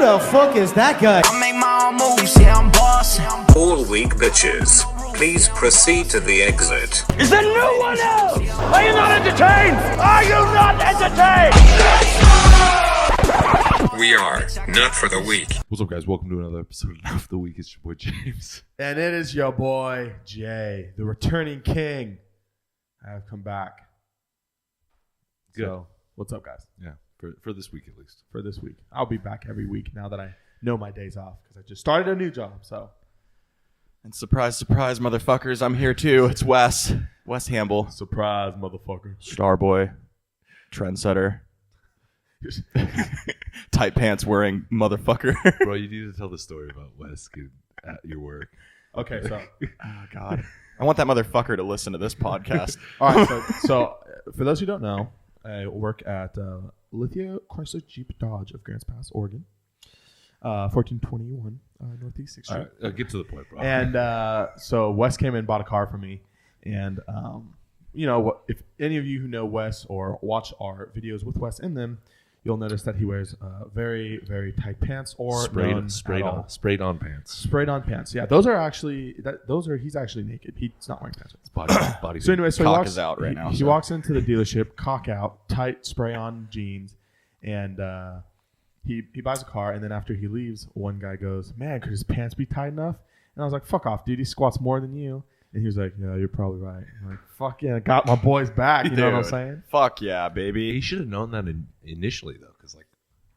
the fuck is that guy? I make my own moves, yeah, I'm bossing. All weak bitches, please proceed to the exit. Is there no one else? Are you not entertained? Are you not entertained? We are not for the weak. What's up, guys? Welcome to another episode of The Week. It's your boy, James. And it is your boy, Jay, the returning king. I have come back. Good. So, what's up, guys? Yeah, for this week at least. For this week. I'll be back every week now that I know my days off because I just started a new job. So, And surprise, surprise, motherfuckers, I'm here too. It's Wes Hamble. surprise, motherfucker. Starboy. Trendsetter. Tight pants wearing motherfucker. Bro, you need to tell the story about Wes at your work. Okay, so. Oh, God. I want that motherfucker to listen to this podcast. All right, so for those who don't know, I work at Lithia Chrysler Jeep Dodge of Grants Pass, Oregon. 1421 Northeast 6th Street. All right, get to the point, bro. And so Wes came in and bought a car for me. And, you know, if any of you who know Wes or watch our videos with Wes in them, you'll notice that he wears very, very tight pants or sprayed none at all. on pants. Sprayed on pants. Yeah, those are actually he's actually naked. He's not wearing pants. It's body. So anyway, so Cock he walks is out right now, He so. walks into the dealership, cock out, tight spray on jeans, and he buys a car. And then after he leaves, one guy goes, "Man, could his pants be tight enough?" And I was like, "Fuck off, dude. He squats more than you." And he was like, "Yeah, you're probably right." I'm like, "Fuck yeah, got my boys back." You know what I'm Dude, saying? Fuck yeah, baby. He should have known that initially, though, because like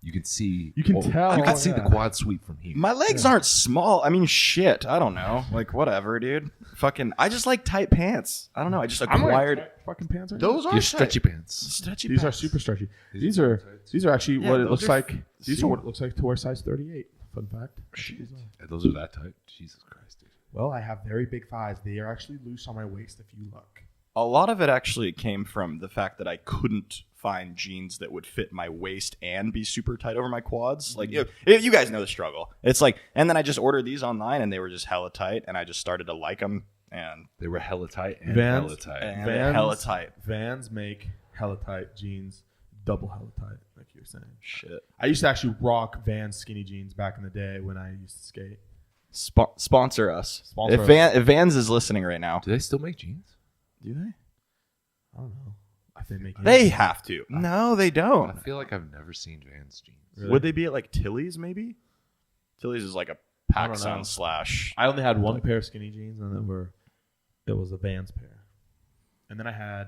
you can see, You can tell. you can see Yeah. the quad sweep from here. My legs aren't small. I mean, shit. I don't know. Like, whatever, dude. Fucking, I just like tight pants. I don't know. I just I'm wearing acquired. tight fucking pants. Right Those are Your tight. stretchy pants. Stretchy These are pants. super stretchy. These are actually Yeah, what it those looks are like. These are super- what it looks like to wear size 38. Fun fact. Yeah, those are that tight. Jesus Christ, dude. Well, I have very big thighs. They are actually loose on my waist if you look. A lot of it actually came from the fact that I couldn't find jeans that would fit my waist and be super tight over my quads. Like, you guys know the struggle. It's like, and then I just ordered these online and they were just hella tight and I just started to like them and They were hella tight and Vans- hella tight. and they're hella tight. Vans make hella tight jeans, double hella tight, like you're saying. Shit. I used to actually rock Vans skinny jeans back in the day when I used to skate. Sponsor us. Sponsor If Vans is listening right now. Do they still make jeans? Do they? I don't know. I think They have to. No, they I don't. feel like I've never seen Vans jeans. Really? Would they be at like Tilly's maybe? Tilly's is like a I don't know. PacSun slash. I only had one pair of skinny jeans, and it was a Vans pair. And then I had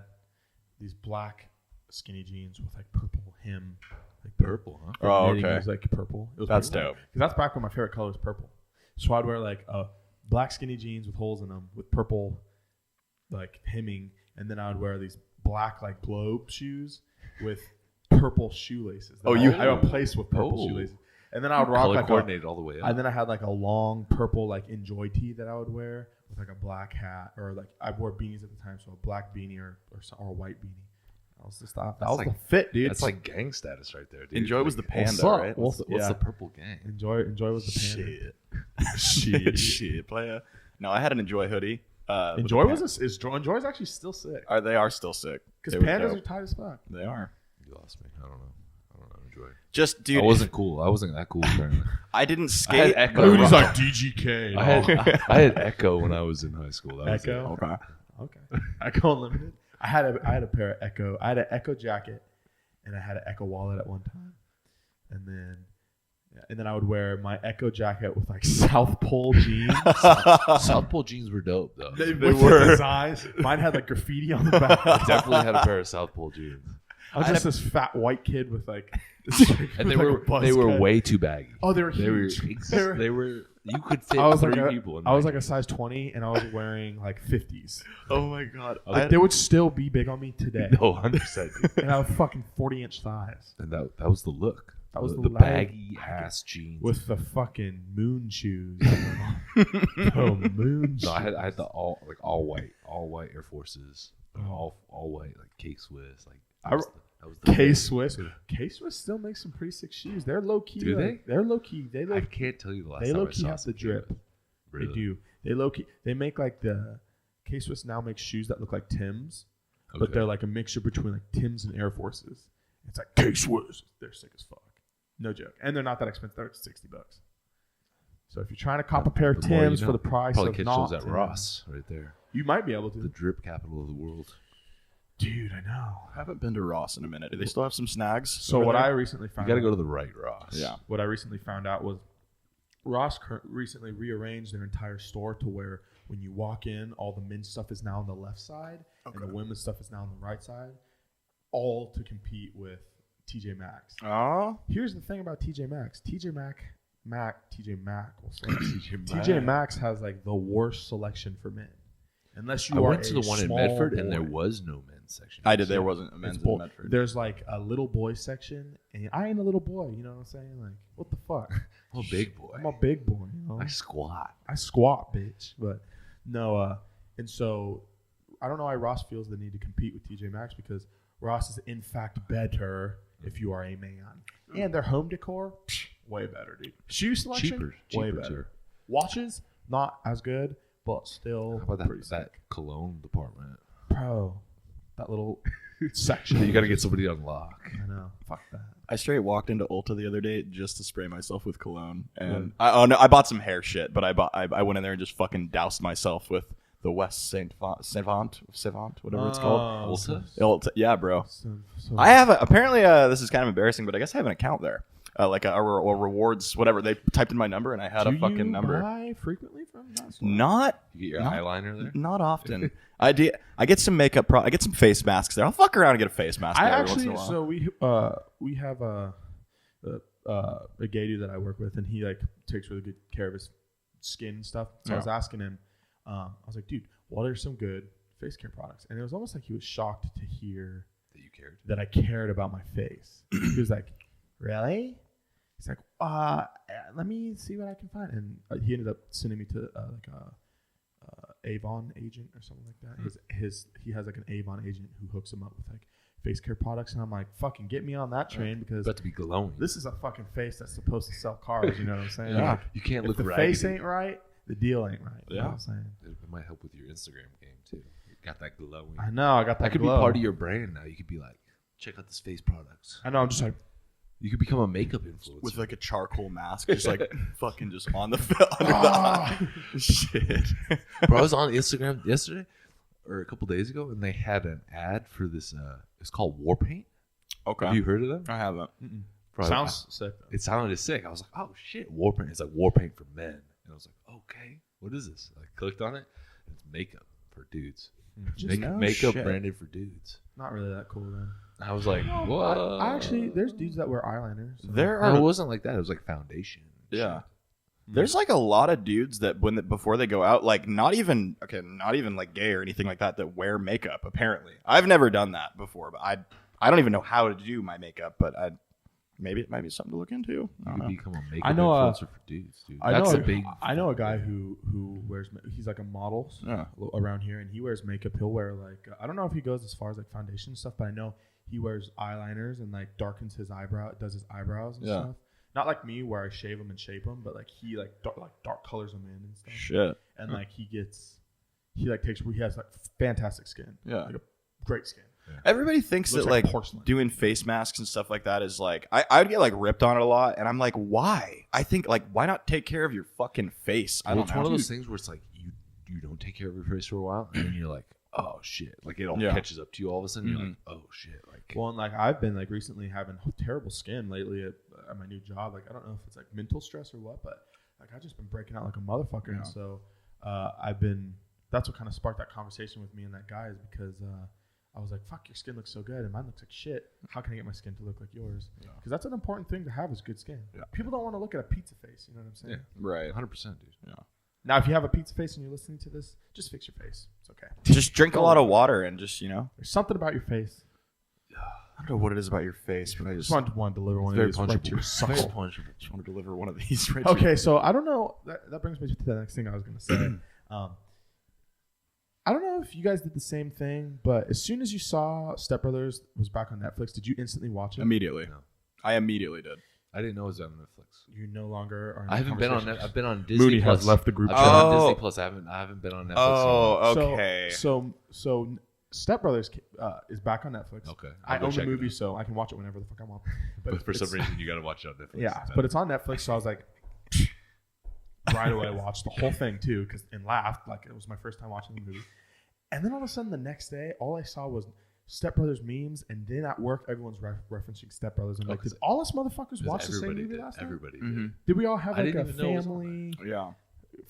these black skinny jeans with like purple hem, like Purple, huh? Oh, knitting okay. was like purple. It was That's pretty cool. dope. 'Cause that's back when my favorite color was purple. So I'd wear like a black skinny jeans with holes in them with purple like hemming, and then I would wear these black like globe shoes with purple shoelaces. Oh, you- I replaced with purple Oh. shoelaces, and then I would rock Color like a, coordinated all the way up. and then I had like a long purple like Enjoy tee that I would wear with like a black hat, or like I wore beanies at the time, so a black beanie or a white beanie. That was the stuff. That That's was like- the fit, dude. That's like gang status right there, dude. Enjoy was the Like, panda, what's up? right? What's Yeah. the purple gang? Enjoy was the panda. Shit, playa. No, I had an Enjoy hoodie. with Enjoy a was Enjoy is actually still sick They are still sick. because They were pandas dope. are tight as fuck. They are. You lost me. I don't know. Enjoy. Just dude, I wasn't cool. I wasn't that cool apparently. I didn't I skate. had Echo. Dude, he's like DGK. I had Echo when I was in high school. That was it. Echo. Okay. Okay. Echo Unlimited. I had a pair of Echo. I had an Echo jacket, and I had an Echo wallet at one time, and then I would wear my Echo jacket with like South Pole jeans. South Pole jeans were dope though. They were. were designs. Mine had like graffiti on the back. I definitely had a pair of South Pole jeans, I was just this fat white kid with like, and with, like, a buzz they were cut. way too baggy. Oh, they were They were huge. they were you could fit I was three like people. In I was there. like a size 20, and I was wearing like 50s. Oh my god. Like they would still be big on me today. no 100%. And I have fucking 40-inch thighs And that was the look. That was the the baggy ass jeans. with the fucking moon shoes. The moon shoes. No, I had the all white Air Forces, all white like K Swiss. Like that was the K Swiss. K Swiss still makes some pretty sick shoes. They're low key. Do they? They're low key. They I look. can't tell you the last They time low I key saw have the some drip. Really? They do. They low key. They make like the K Swiss now makes shoes that look like Tim's, but Okay. they're like a mixture between like Tim's and Air Forces. It's like K Swiss. They're sick as fuck. No joke. And they're not that expensive. They're $60. So if you're trying to cop a pair of Timbs for the price probably of catch not those at Timbs, Ross right there. you might be able to. The drip capital of the world. Dude, I know. I haven't been to Ross in a minute. Do they still have some snags? So over what there? I recently You found got to out, go to the right Ross. Yeah. what I recently found out was Ross recently rearranged their entire store to where when you walk in, all the men's stuff is now on the left side and the women's stuff is now on the right side, all to compete with TJ Maxx. Oh, Here's the thing about TJ Maxx. TJ Maxx has like the worst selection for men. Unless you I are went to the one in small Medford boy. and there was no men's section. I did. There wasn't a men's It's in bull- Medford. There's like a little boy section, and I ain't a little boy. You know what I'm saying? Like, what the fuck? I'm a big boy. I'm a big boy. You know? I squat. I squat, bitch. But no, and so I don't know why Ross feels the need to compete with TJ Maxx because Ross is in fact better if you are a man. And their home decor, way better, dude. Shoe selection, way Cheaper, better. too. Watches, not as good, but still How about pretty that sick. cologne department? Bro, that little section. You got to get somebody to unlock. I know. Fuck that. I straight walked into Ulta the other day just to spray myself with cologne, and I bought some hair shit, but I went in there and just fucking doused myself with the West Savant, whatever it's called. Ulta? Yeah, bro. So I have apparently this is kind of embarrassing, but I guess I have an account there, like a rewards whatever. They typed in my number and I had a fucking number. Buy frequently from that store? Not You get your eyeliner there? not often. I get some makeup. I get some face masks there. I'll fuck around and get a face mask I there every once in actually, a while. so we have a gay dude that I work with, and he like takes really good care of his skin and stuff. So I was asking him, I was like, dude, what are some good face care products? And it was almost like he was shocked to hear That you cared? that I cared about my face. He was like, really? He's like, let me see what I can find. And he ended up sending me to like a Avon agent or something like that. He has like an Avon agent who hooks him up with like face care products, and I'm like, fucking get me on that train because About to be glowing. this is a fucking face that's supposed to sell cars. You know what I'm saying? Yeah. Like, You can't if look the raggedy. face ain't right, the deal ain't right. You know Yeah. what I'm saying? It might help with your Instagram game too. You got that glowing. I know. I got that. That could glow. be part of your brand now. You could be like, check out this face products. I know. I'm just like, You could become a makeup influencer. With like a charcoal mask, just like fucking just on the shit. Bro, I was on Instagram yesterday or a couple days ago, and they had an ad for this. It's called War Paint. Okay, Have you heard of them? I haven't. Bro, sounds sick. It sounded sick. I was like, oh shit, War Paint. It's like War Paint for men, and I was like, okay, what is this? I clicked on it. And it's makeup for dudes. Just Makeup shit. branded for dudes. not really that cool then. I was like, what? I actually, there's dudes that wear eyeliner. So. There No, it are wasn't like that. It was like foundation. yeah. There's like a lot of dudes that before they go out, like not even like gay or anything like that wear makeup. Apparently, I've never done that before, but I don't even know how to do my makeup. But maybe it might be something to look into. I You don't could know. become a makeup I know, influencer for dudes, dude. I That's know a big. I know a guy who wears. He's like a model Yeah. around here, and he wears makeup. He'll wear like I don't know if he goes as far as like foundation and stuff, but I know he wears eyeliners and like darkens his does his eyebrows and Yeah. stuff. Not like me where I shave them and shape them, but like he like dark colors them in and stuff. Shit. And like he has like fantastic skin. Yeah. Like a great skin. Everybody thinks Looks that like like porcelain. doing face masks and stuff like that is like I would get like ripped on it a lot, and I'm like, why? I think like why not take care of your fucking face? I Well, don't it's know. one of those things where it's like you don't take care of your face for a while, and then you're like, oh shit, like it all Yeah. catches up to you all of a sudden. You're like, oh shit, like Well, and like I've been like recently having terrible skin lately at my new job. Like I don't know if it's like mental stress or what, but like I've just been breaking out like a motherfucker. And so that's what kind of sparked that conversation with me and that guy is because I was like, fuck, your skin looks so good and mine looks like shit. How can I get my skin to look like yours? Because that's an important thing to have is good skin. Yeah. People don't want to look at a pizza face. You know what I'm saying? Right. 100%, dude. Yeah. Now, if you have a pizza face and you're listening to this, just fix your face. It's okay. Just drink a lot of water and just There's something about your face. I don't know what it is about your face, but I Just want to deliver one of Very these right to your punchable. Very suckle. punchable. just want to deliver one of these. Right to Okay, so I don't know. That brings me to the next thing I was going to say. I don't know if you guys did the same thing, but as soon as you saw Step Brothers was back on Netflix, did you instantly watch it? immediately. No. I immediately did. I didn't know it was on Netflix. You no longer are. In I haven't been on. conversations. I've been on Disney. Mooney Plus. has left the group I've chat. been on Oh. Disney Plus. I haven't been on Netflix. Oh, So- okay. So Step Brothers is back on Netflix. Okay. I I'll go own the check it movie, out. so I can watch it whenever the fuck I want. But for some it's- reason, you got to watch it on Netflix. Yeah, but it's on Netflix, so I was like, right away watched the whole thing too, and laughed like it was my first time watching the movie. And then all of a sudden, the next day, all I saw was Step Brothers memes, and then at work, everyone's referencing Step Brothers. I'm like, did all us motherfuckers watch the same movie last night? Everybody Mm-hmm. did. Did we all have I like a didn't even know it was on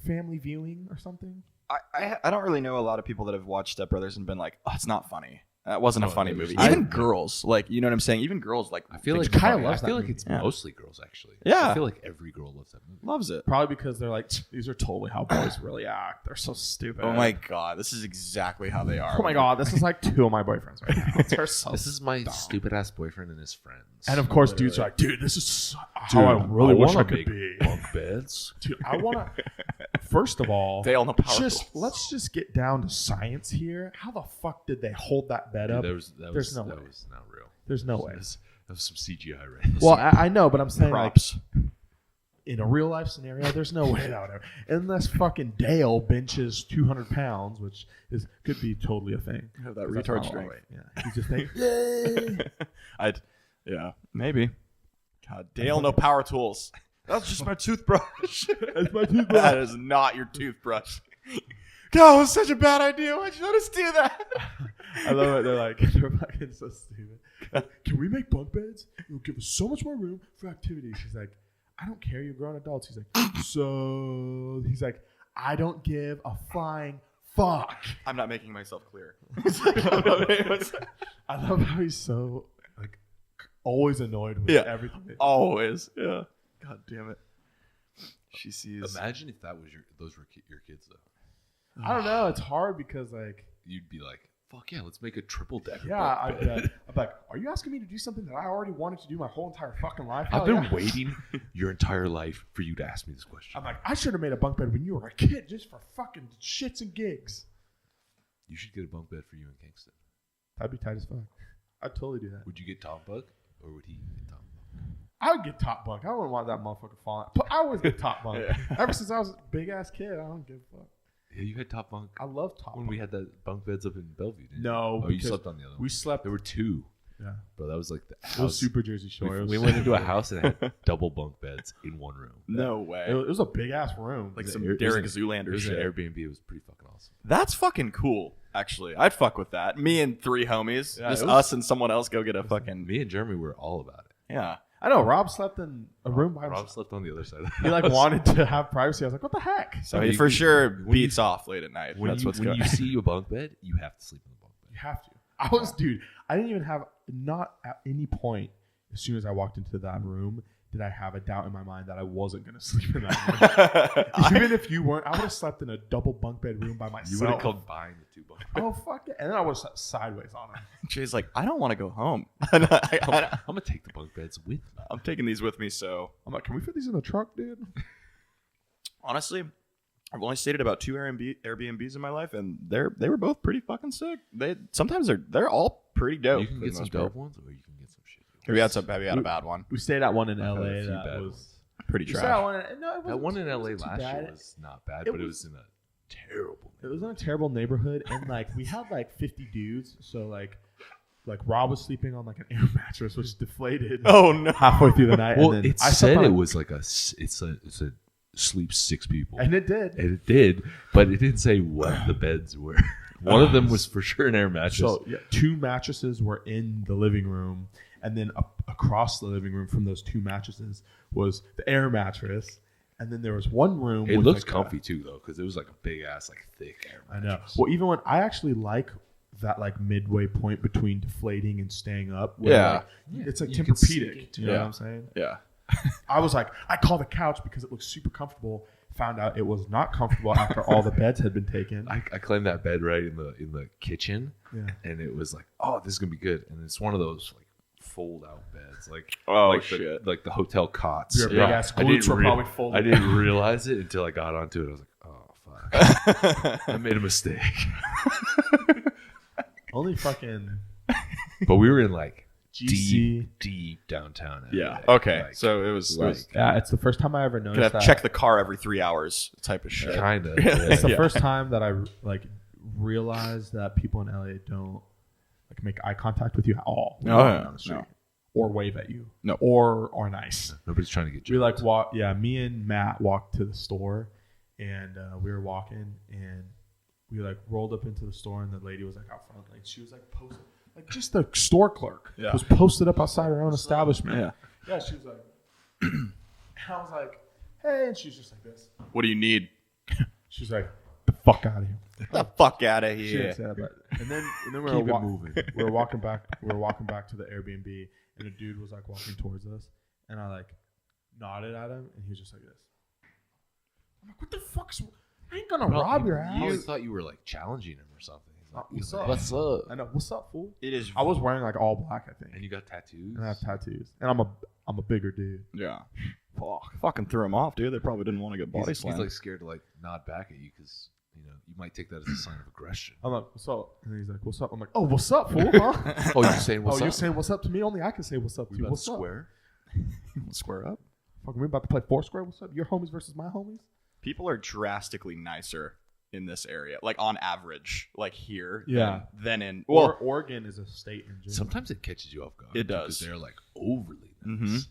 family viewing or something? I don't really know a lot of people that have watched Step Brothers and been like, oh, it's not funny. That wasn't a No, funny it was movie. not. Even girls, like, you know what I'm saying? Even girls, like, I feel think like it's Kyle funny. loves I feel that like it's Yeah. mostly girls actually. Yeah. I feel like every girl loves that movie. Loves it. Probably because they're like, these are totally how boys really act. They're so stupid. Oh my god, this is exactly how they are. Oh my god, this is like two of my boyfriends right now. They're so This is my dumb. stupid ass boyfriend and his friends. And of course, dudes are like, dude, this is how I really wish I could be. bunk beds. Dude, I want to. First of all, They all know power tools. let's just get down to science here. How the fuck did they hold that bed up? That There's was no way. not real. There's no way. That was some CGI, right? Well, I know, but I'm saying Props. like in a real life scenario, there's no way that would ever. Unless fucking Dale benches 200 pounds, which could be totally a thing. Have that 'Cause that's retard not strength. right. Yeah, he's just thinking, yay. Yeah, maybe. God, Dale, no power tools. That's just my toothbrush. That's my toothbrush. That is not your toothbrush. God, it was such a bad idea. Why'd you let us do that? I love it. They're fucking so stupid. Can we make bunk beds? It'll give us so much more room for activities. She's like, I don't care. You're grown adults. He's like, I don't give a flying fuck. I'm not making myself clear. I love how he's so like always annoyed with Yeah. everything. Always. Yeah. God damn it. She sees. Imagine if that was those were your kids though. I don't know. It's hard because like You'd be like, fuck yeah, let's make a triple decker. yeah, I'm like, are you asking me to do something that I already wanted to do my whole entire fucking life? I've Hell been yeah. waiting your entire life for you to ask me this question. I'm like, I should have made a bunk bed when you were a kid just for fucking shits and gigs. You should get a bunk bed for you in Kingston. That'd be tight as fuck. I'd totally do that. Would you get top bunk or would he get top bunk? I would get top bunk. I wouldn't want that motherfucker falling. But I always get top bunk. Ever since I was a big ass kid, I don't give a fuck. Yeah, you had top bunk I love top when bunk. we had the bunk beds up in Bellevue. Didn't No, you? Oh, you because slept on the other one. we slept. There were two, Yeah, bro. That was like the it was house. super Jersey Shore. We went into a house and had double bunk beds in one room. No way. It was a big ass room. Like It some was an- Derek It Zoolander was an shit. Airbnb. It was pretty fucking awesome. That's fucking cool, actually. I'd fuck with that. Me and three homies. Yeah, just it was- us and someone else go get a fucking. Me and Jeremy were all about it. Yeah. I know Rob slept in a room by Rob himself. slept on the other side. He like wanted to have privacy. I was like, what the heck? So You- he for sure when beats off late at night. When That's you, what's when going you see a bunk bed, you have to sleep in the bunk bed. You have to. I was, dude. I didn't even have not at any point. As soon as I walked into that room, did I have a doubt in my mind that I wasn't going to sleep in that room. Even if you weren't, I would have slept in a double bunk bed room by myself. You would have combined the two bunk beds. Oh fuck it! And then I would have sat sideways on him. Jay's like, I don't want to go home. I'm gonna take the bunk beds with me. I'm taking these with me, so I'm like, can we fit these in the truck, dude? honestly, I've only stayed at about two Airbnbs in my life, and they were both pretty fucking sick. Sometimes they're all pretty dope. You can for get the some most part. dope ones, or you can get some shit. Have you had a bad one? We stayed at one in I've had LA a few that bad was. ones. Pretty We stayed at trash. one. No, it wasn't That one in it LA wasn't too last year bad. was not bad, It but it was- was in a terrible. It was in a terrible neighborhood, and like we had like 50 dudes, so like Rob was sleeping on like an air mattress, which deflated Oh no! halfway through the night. Well, and then it I said slept on it a- was like it's a sleep 6 people, and it did. and it did, but it didn't say what the beds were. One of them was for sure an air mattress. So yeah, 2 mattresses were in the living room, and then across the living room from those 2 mattresses was the air mattress, and then there was one room. It with looks like comfy too, though, because it was like a big ass, like thick air I mattress. know. Well, even when I actually like that like midway point between deflating and staying up. Where, Yeah. like, it's like You can sink Tempur-Pedic. it, You know yeah. what I'm saying? Yeah. I was like, I call the couch because it looks super comfortable. Found out it was not comfortable after all the beds had been taken. I claimed that bed right in the kitchen, Yeah. and it was like, oh, this is gonna be good. And it's one of those like fold out beds, like Oh, like shit. like the hotel cots. Your big ass I glutes didn't were probably folded I didn't realize it until I got onto it. I was like, oh fuck, I made a mistake. Only fucking But we were in like GC. deep downtown. Yeah. LA. Okay. Like, So it was Yeah, it's the first time I ever gonna noticed have to that. check the car every 3 hours type of shit. kind of. It's the Yeah. first time that I like realize that people in LA don't like make eye contact with you at all. No, Walking down the street. Or wave at you. No. Or are nice. Nobody's trying to get you. We like walk. Yeah, me and Matt walked to the store, and we were walking, and we like rolled up into the store, and the lady was like out front, like she was like posted, like just the store clerk was posted up outside her own establishment. Yeah, she was like, and I was like, hey, and she's just like this. What do you need? She's like, the fuck out of here. Get the fuck out of She here. didn't say that, but, and then we were moving. We were walking back to the Airbnb, and a dude was like walking towards us, and I like nodded at him, and he was just like this. I'm like, what the fuck's? I ain't gonna rob your house. You thought you were like challenging him or something. He's like, what's up? What's up? I know. What's up, fool? It is. I was wearing like all black, I think, And you got tattoos. and I have tattoos, and I'm a bigger dude. Yeah. Fucking threw him off, dude. They probably didn't want to get body He's slammed. like scared to like nod back at you because you might take that as a sign of aggression. I'm like, what's up? And he's like, what's up? I'm like, oh, what's up, fool? Huh? Oh, you're saying what's up? You're saying what's up to me? Only I can say what's up to We you. about What's to up? square? Square up. Fucking, we about to play Foursquare. What's up? Your homies versus my homies. People are drastically nicer in this area, like on average, like here. Yeah. Than in Oregon is a state in general. Sometimes it catches you off guard. It does. Because they're like overly nice.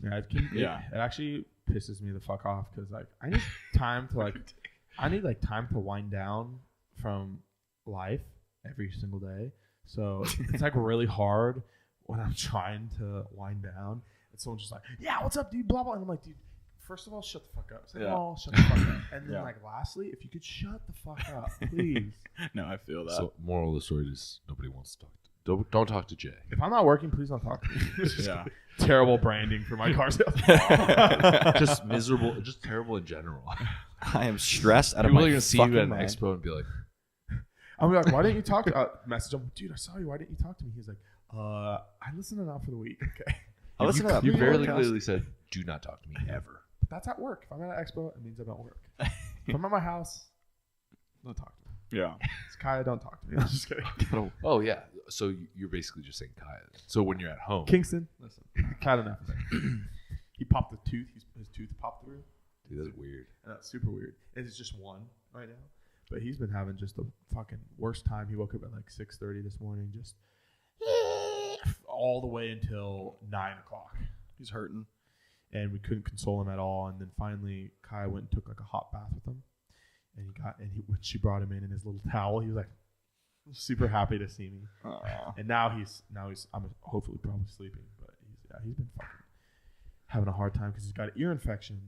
Yeah, it actually pisses me the fuck off because like I need time to wind down from life every single day. So it's like really hard when I'm trying to wind down and someone's just like, yeah, what's up, dude? Blah blah. And I'm like, dude, first of all, shut the fuck up. Second of all, shut the fuck up. And then like lastly, if you could shut the fuck up, please. No, I feel that. So moral of the story is nobody wants to talk to. Don't talk to Jay. If I'm not working, please don't talk to me. Yeah. Terrible branding for my car sales. Just miserable, just terrible in general. I am stressed out of People my are gonna see you at an mind. expo and be like, I'm like, why didn't you talk to message him? Dude, I saw you. Why didn't you talk to me? He's like, I listened to that for the week. Okay. I listen to that. you very podcast. clearly said, "Do not talk to me ever." But that's at work. If I'm at an expo, it means I'm at work. If I'm at my house, don't talk to me. Yeah. It's Kaya, don't talk to me. I'm just kidding. Oh yeah. So you're basically just saying Kaya. So when you're at home, Kingston, listen. Kaya enough. He popped the tooth. His tooth popped through. dude, that's weird. And that's super weird. And it's just one right now. But he's been having just the fucking worst time. He woke up at like 6:30 this morning, just all the way until 9 o'clock. He's hurting. And we couldn't console him at all. And then finally, Kai went and took like a hot bath with him. And when she brought him in his little towel, he was like super happy to see me. And now he's I'm hopefully probably sleeping, but he's been fucking having a hard time because he's got an ear infection.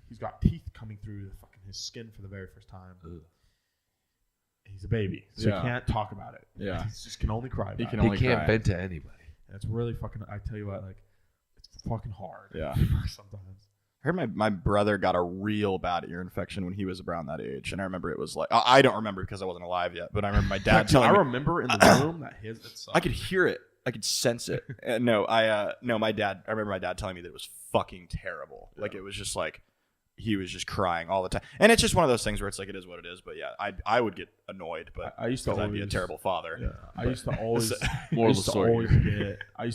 He's got teeth coming through his skin for the very first time. Ugh. He's a baby, so he can't talk about it. Yeah. He just can only cry about it. He can't vent to anybody. And it's really fucking. I tell you what, like it's fucking hard. Yeah. Sometimes. I heard my brother got a real bad ear infection when he was around that age, and I remember it was like I don't remember because I wasn't alive yet, but I remember my dad telling me. I remember in the room that it sucked. I could hear it. I could sense it. My dad. I remember my dad telling me that it was fucking terrible. Yeah. Like it was just like he was just crying all the time, and it's just one of those things where it's like it is what it is. But yeah, I would get annoyed, but I used to I'd be a terrible father. Yeah, I used to always. I used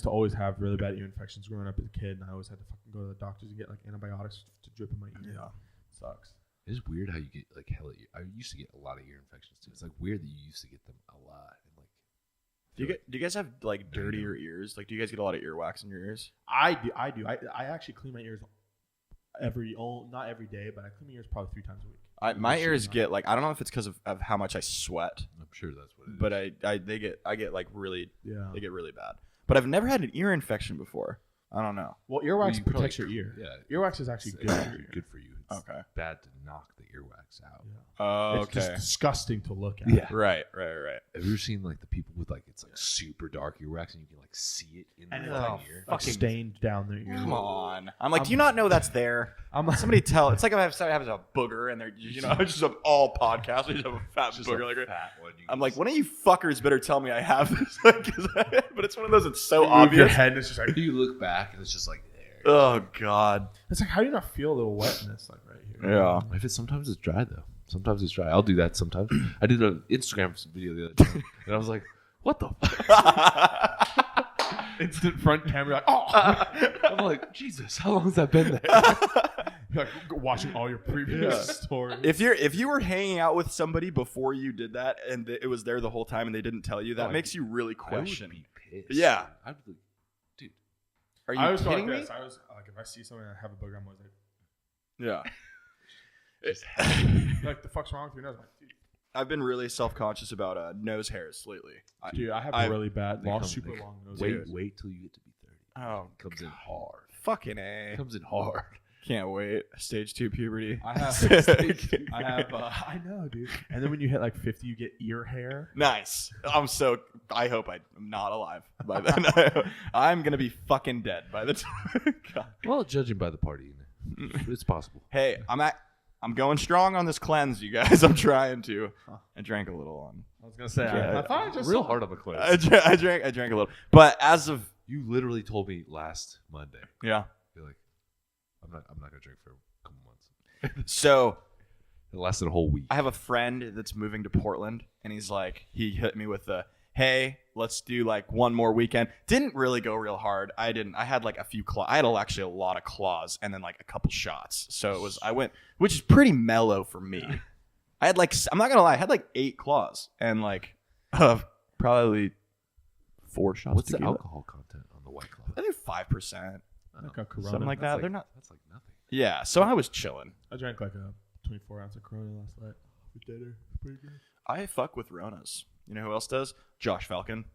to always have really bad ear infections growing up as a kid, and I always had to fucking go to the doctors and get like antibiotics to drip in my ear. Yeah, sucks. It's weird how you get like hella. I used to get a lot of ear infections too. It's like weird that you used to get them a lot. And like, do you guys have like dirtier ears? Like, do you guys get a lot of earwax in your ears? I do. I actually clean my ears not every day, but I clean my ears probably 3 times a week. My ears get like I don't know if it's because of how much I sweat. I'm sure that's what it is. But I get like really they get really bad. But I've never had an ear infection before. I don't know. Well, earwax protects your ear. Yeah, earwax is actually good for your ear. Good for you. It's bad to knock the earwax out. Yeah. Oh, it's just disgusting to look at. Yeah. Right. Have you ever seen like the people with like it's like super dark earwax and you can like see it in their ear? Fucking stained down their ear. Come on. I'm like, do you not know that's there? I'm like, somebody tell. It's like if I have a booger and they're it's just all podcasts. We just have a fat booger like fat one. I'm like, one of you fuckers better tell me I have this. But it's one of those. It's so you move obvious. your head and it's just like you look back and it's just like there. Oh God. It's like how do you not feel a little wetness like right here? Yeah. Sometimes it's dry though. Sometimes it's dry. I'll do that sometimes. I did an Instagram video the other day and I was like, what the fuck? Instant front camera like, oh. I'm like, Jesus, how long has that been there? Like watching all your previous stories. If you were hanging out with somebody before you did that and it was there the whole time and they didn't tell you, that makes you really question. I would be pissed. Yeah. I'd be like, dude, Are you I was kidding like me? this. I was like, if I see something and I have a booger, I'm always Yeah. like, the fuck's wrong with your nose? I'm like, dude. I've been really self-conscious about nose hairs lately. Dude, I have really bad, super they- long nose. wait till you get to be 30. Oh, It comes in hard. fucking A. It comes in hard. Can't wait. Stage 2 puberty. I know, dude. And then when you hit like 50, you get ear hair. Nice. I hope I'm not alive by then. I'm going to be fucking dead by the time. God. Well, judging by the party, it's possible. Hey, I'm going strong on this cleanse, you guys. I'm trying to. I drank a little on. I was gonna say, I thought I just real saw- hard on the clothes. I drank a little. But as of You literally told me last Monday. yeah. You're like, I'm not gonna drink for a couple months. So It lasted a whole week. I have a friend that's moving to Portland, and he hit me with the, hey, let's do like one more weekend. Didn't really go real hard. I had like a few I had actually a lot of claws and then like a couple shots. So I went, which is pretty mellow for me. I had like, I'm not gonna lie, I had like 8 claws and like probably 4 shots. What's the tequila. alcohol content on the White Claw? I think 5%, like a Corona. something like that. They're not. That's like nothing. Yeah. So I was chilling. I drank like a 24 ounce of Corona last night with dinner. Pretty good. I fuck with Ronas. You know who else does? Josh Falcon.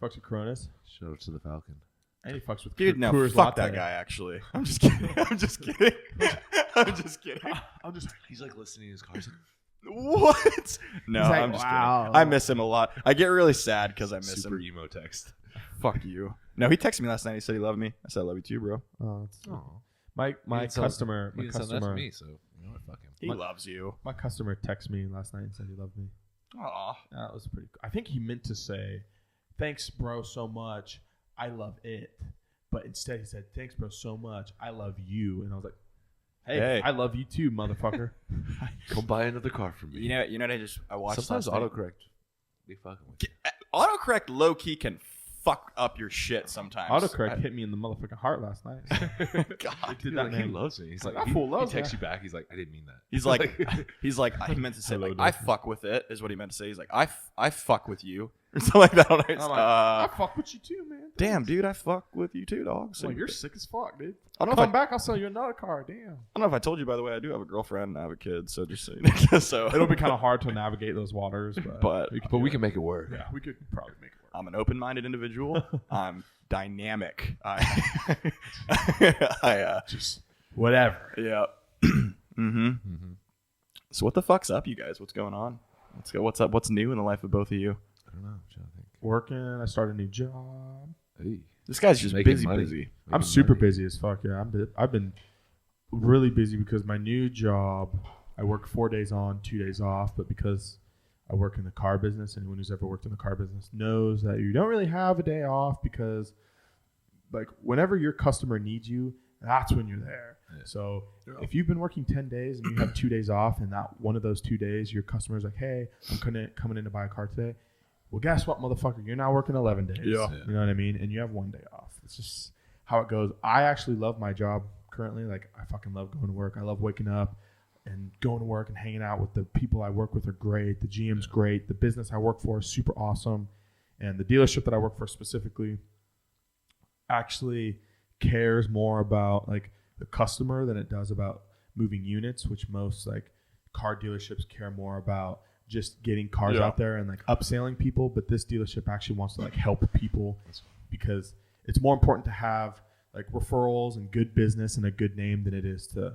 Fucks with Coronas. Shout out to the Falcon. And he fucks with Dude, no, Coors fuck Latte. that guy. Actually, I'm just kidding. I'm just kidding. I'm just kidding. He's like listening to his car. He's like, What? No, He's like, I'm just wow. kidding. I miss him a lot. I get really sad because I miss super him. emo text. Fuck you. No, he texted me last night. He said he loved me. I said I love you too, bro. Oh, it's, Oh, my customer. He didn't sound that to me, so you know what? Fuck him. He loves you. My customer texted me last night and said he loved me. Aw. That was pretty cool. I think he meant to say, thanks, bro, so much. I love it. But instead he said, thanks, bro, so much. I love you. And I was like, hey. I love you too, motherfucker. Come buy another car from me. You know what I watched Sometimes last night? autocorrect be fucking with you. Autocorrect low key can fuck up your shit sometimes. Autocorrect hit me in the motherfucking heart last night. God. Did Dude, that, like, he man. loves me. He's like, That he fool loves texts me. you back. He's like, I didn't mean that. He's like, he meant to say, Hello, like, I Dorothy. fuck with it, is what he meant to say. He's like, I fuck with you. Or something like that. I'm like, I fuck with you too, man. Damn, dude, I fuck with you too, dog. I'm like, you're sick as fuck, dude. I don't know if Come I- back, I'll sell you another car. Damn. I don't know if I told you, by the way, I do have a girlfriend and I have a kid, so just so you know. So It'll be kind of hard to navigate those waters, but But we can make it work. yeah, we could probably make it work. I'm an open-minded individual. I'm dynamic. Just whatever. Yeah. So what the fuck's up, you guys? What's going on? What's up? What's new in the life of both of you? I don't know. I'm trying to think. Working. I started a new job. Hey, This guy's just making busy, money. busy. I'm Making super money. busy as fuck. Yeah, I've been really busy because my new job, I work 4 days on, 2 days off. But because I work in the car business, anyone who's ever worked in the car business knows that you don't really have a day off because, like, whenever your customer needs you, that's when you're there. Yeah. So if you've been working 10 days and you have 2 days off, and that one of those 2 days your customer's like, hey, I'm coming in to buy a car today. Well, guess what, motherfucker? You're now working 11 days. Yeah. You know what I mean? And you have 1 day off. It's just how it goes. I actually love my job currently. Like, I fucking love going to work. I love waking up and going to work and hanging out with the people I work with are great. The GM's great. The business I work for is super awesome. And the dealership that I work for specifically actually cares more about, like, the customer than it does about moving units, which most, like, car dealerships care more about just getting cars out there and, like, upselling people. But this dealership actually wants to, like, help people because it's more important to have, like, referrals and good business and a good name than it is to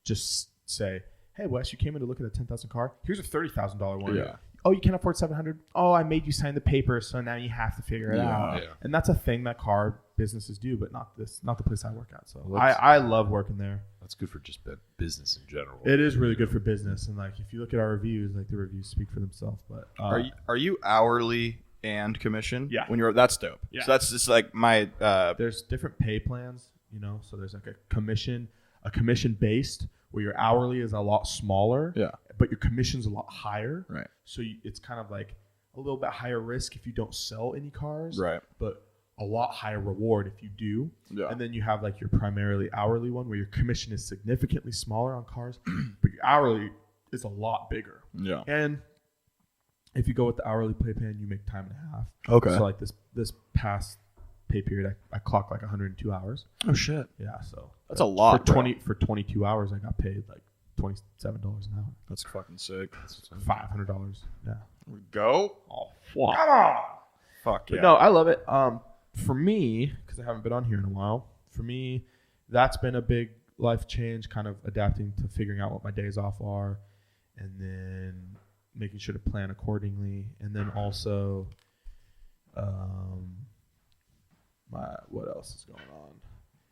just say, hey, Wes, you came in to look at a 10,000 car. Here's a $30,000 one. Yeah. Oh, you can't afford 700. Oh, I made you sign the papers, so now you have to figure it out. Yeah. And that's a thing that car businesses do, but not the place I work at. So Well, that's- I love working there. That's good for just business in general. It is really good for business, and, like, if you look at our reviews, like, the reviews speak for themselves. But Are you hourly and commission? Yeah. When you're that's dope. Yeah. So that's just like my there's different pay plans, you know. So there's, like, a commission based where your hourly is a lot smaller, Yeah. but your commission's a lot higher. Right. So it's kind of like a little bit higher risk if you don't sell any cars. Right. But a lot higher reward if you do. Yeah. And then you have like your primarily hourly one where your commission is significantly smaller on cars, but your hourly is a lot bigger. Yeah. And if you go with the hourly pay plan, you make time and a half. Okay. So like this past pay period, I clocked like 102 hours. Oh shit. Yeah. So That's a lot, for 22 hours. I got paid like $27 an hour. That's fucking sick. $500. Yeah. Go. Oh, fuck. Come on. Fuck yeah. But no, I love it. For me, because I haven't been on here in a while, for me, that's been a big life change, kind of adapting to figuring out what my days off are, and then making sure to plan accordingly, and then also, what else is going on?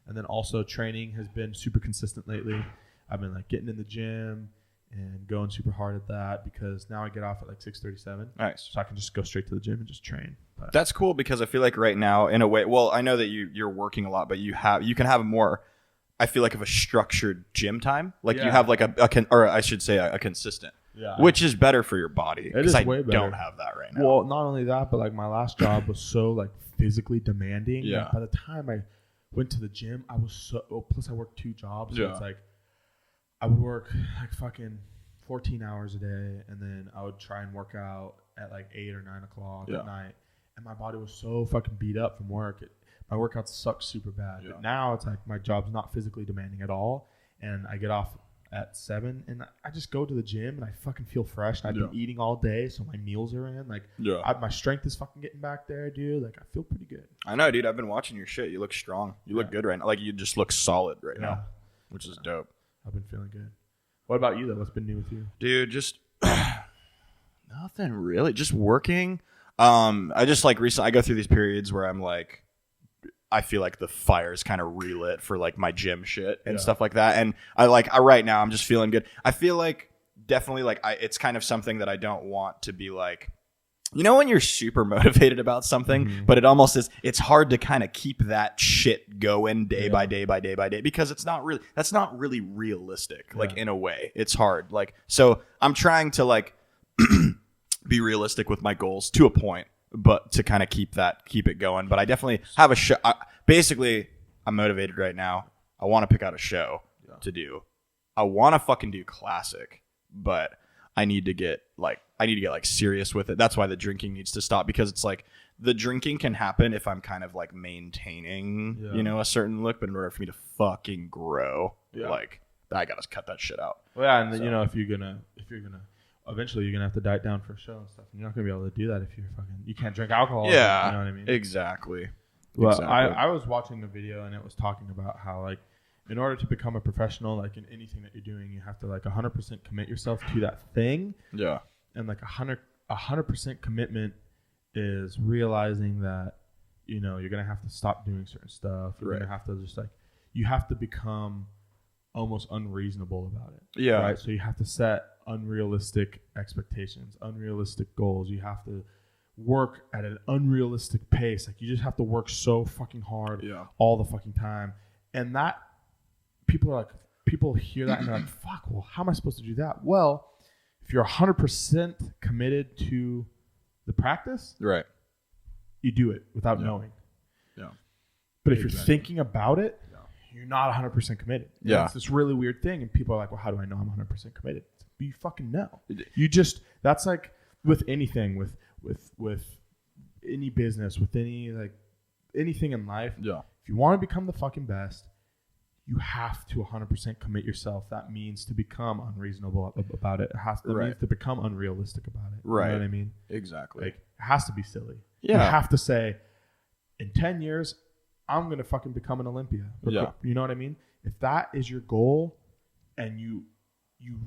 And then also training has been super consistent lately. I've been like getting in the gym and going super hard at that because now I get off at like 6:37. Nice. So I can just go straight to the gym and just train. But That's cool because I feel like right now, in a way, well, I know that you're working a lot, but you can have more. I feel like of a structured gym time, like you have like a consistent, which is better for your body. It is I way better. don't have that right now. Well, not only that, but like my last job was so like physically demanding. Yeah. That by the time I went to the gym, I was so. Oh, plus, I worked 2 jobs. So Yeah. it's like I would work like fucking 14 hours a day, and then I would try and work out at like 8 or 9 o'clock at night, and my body was so fucking beat up from work. My workouts sucked super bad. Yeah. But now it's like my job's not physically demanding at all, and I get off at 7, and I just go to the gym, and I fucking feel fresh. And I've been eating all day, so my meals are in. Like, my strength is fucking getting back there, dude. Like, I feel pretty good. I know, dude. I've been watching your shit. You look strong. You look good right now. Like, you just look solid right now, which is dope. I've been feeling good. What about you, though? What's been new with you? Dude, just nothing really. Just working. I just like recently, I go through these periods where I'm like, I feel like the fire's kind of relit for like my gym shit and stuff like that. And I right now I'm just feeling good. I feel like definitely like it's kind of something that I don't want to be like, you know, when you're super motivated about something, but it almost is, it's hard to kind of keep that shit going day by day by day by day because that's not really realistic. Like in a way, it's hard. Like, so I'm trying to like be realistic with my goals to a point, but to kind of keep it going. But I definitely have a show. Basically, I'm motivated right now. I want to pick out a show to do. I want to fucking do classic, but I need to get like serious with it. That's why the drinking needs to stop, because it's like the drinking can happen if I'm kind of like maintaining, you know, a certain look, but in order for me to fucking grow, like I gotta cut that shit out. Well, yeah, and then, you know, if you're gonna eventually you're gonna have to diet down for a show and stuff, and you're not gonna be able to do that if you can't drink alcohol. Yeah, you know what I mean? Exactly. Well, exactly. I was watching a video, and it was talking about how like in order to become a professional, like in anything that you're doing, you have to like 100% commit yourself to that thing. Yeah. And like 100% commitment is realizing that, you know, you're gonna have to stop doing certain stuff. You're gonna have to just like, you have to become almost unreasonable about it. Yeah. Right. So you have to set unrealistic expectations, unrealistic goals. You have to work at an unrealistic pace. Like, you just have to work so fucking hard all the fucking time. And that people hear that and they're like, fuck, well, how am I supposed to do that? Well, if you're 100% committed to the practice, right, you do it without knowing. Yeah. But if you're thinking about it, you're not 100% committed. Yeah. It's this really weird thing. And people are like, well, how do I know I'm 100% committed? But you fucking know. That's like with anything, with any business, with anything in life. Yeah. If you want to become the fucking best, you have to 100% commit yourself. That means to become unreasonable about it. It means to become unrealistic about it. Right. You know what I mean? Exactly. Like, it has to be silly. Yeah. You have to say, in 10 years, I'm going to fucking become an Olympia. Yeah. You know what I mean? If that is your goal and you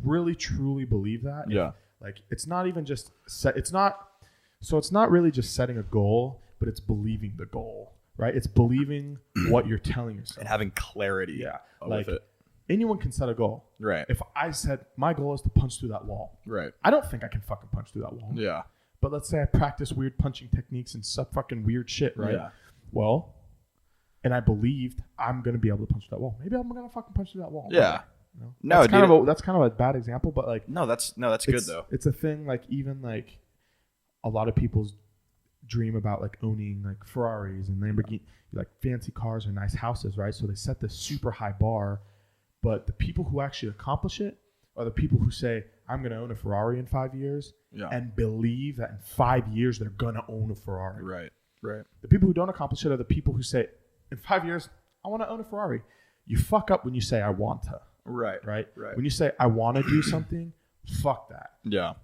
really truly believe that. Like, it's not even just it's not really just setting a goal, but it's believing the goal. Right? It's believing what you're telling yourself. And having clarity with it. Anyone can set a goal. Right. If I said, my goal is to punch through that wall. Right. I don't think I can fucking punch through that wall. Yeah. But let's say I practice weird punching techniques and some fucking weird shit, right? Yeah. Well, and I believed I'm going to be able to punch through that wall. Maybe I'm going to fucking punch through that wall. Yeah. You know? No, that's kind of a bad example, but like. No, that's good though. It's a thing, like, even like a lot of people's dream about like owning like Ferraris and Lamborghini, like fancy cars or nice houses, right? So they set this super high bar, but the people who actually accomplish it are the people who say, I'm going to own a Ferrari in 5 years and believe that in 5 years they're going to own a Ferrari. Right. The people who don't accomplish it are the people who say, in 5 years, I want to own a Ferrari. You fuck up when you say, I want to. Right. When you say, I want to do something, fuck that. Yeah.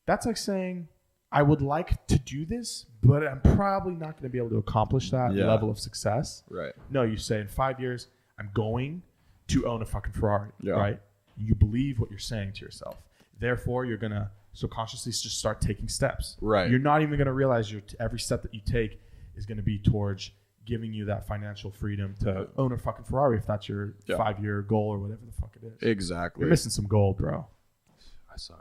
That's like saying, I would like to do this, but I'm probably not going to be able to accomplish that level of success. Right. No, you say, in 5 years, I'm going to own a fucking Ferrari. Right. You believe what you're saying to yourself. Therefore, you're going to subconsciously just start taking steps. Right. You're not even going to realize every step that you take is going to be towards giving you that financial freedom to own a fucking Ferrari if that's your 5-year goal or whatever the fuck it is. Exactly. You're missing some gold, bro. I'm sorry.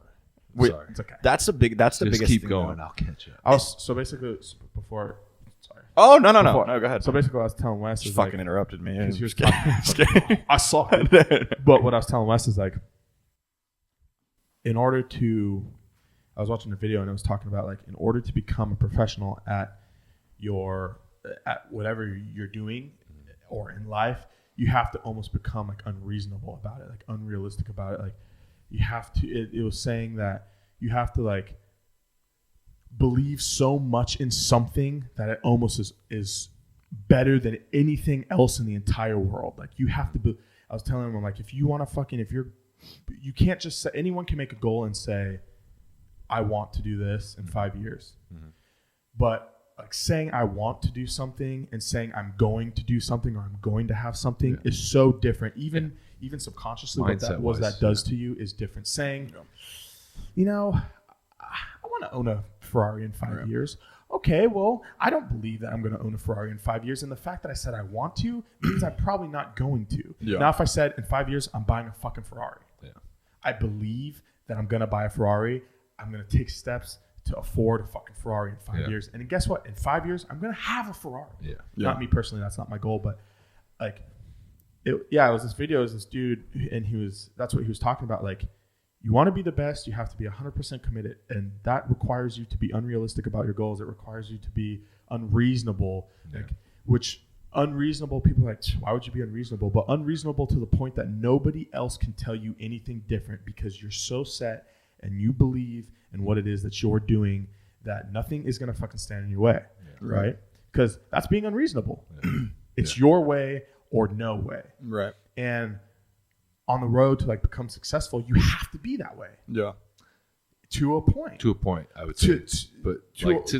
It's okay. That's the biggest keep thing, going. though. I'll catch up. Before. Sorry. Oh, no, go ahead. So basically, what I was telling Wes Just is fucking like, interrupted me. he was I saw it. But what I was telling Wes is like, in order to, I was watching a video and it was talking about like, in order to become a professional at whatever you're doing or in life, you have to almost become like unreasonable about it, like unrealistic about it. Like you have to, it was saying that you have to like believe so much in something that it almost is better than anything else in the entire world. Like you have to be, I was telling him, I'm like, if you want to you can't just say, anyone can make a goal and say, I want to do this in 5 years. Mm-hmm. But like saying I want to do something and saying I'm going to do something or I'm going to have something is so different. Even subconsciously, what that does to you is different. Saying, you know, I want to own a Ferrari in 5 years. Okay, well, I don't believe that I'm going to own a Ferrari in 5 years. And the fact that I said I want to means I'm probably not going to. Yeah. Now, if I said in 5 years, I'm buying a fucking Ferrari. Yeah. I believe that I'm going to buy a Ferrari. I'm going to take steps to afford a fucking Ferrari in 5 years. And guess what? In 5 years, I'm going to have a Ferrari. Yeah. Not me personally. That's not my goal. But like, it was this video. It was this dude. And that's what he was talking about. Like, you want to be the best, you have to be 100% committed. And that requires you to be unrealistic about your goals. It requires you to be unreasonable. Which unreasonable, people are like, why would you be unreasonable? But unreasonable to the point that nobody else can tell you anything different because you're so set and you believe in what it is that you're doing that nothing is going to fucking stand in your way. Right? Because that's being unreasonable. It's your way or no way. Right. And on the road to like become successful, you have to be that way. Yeah. To a point, I would say.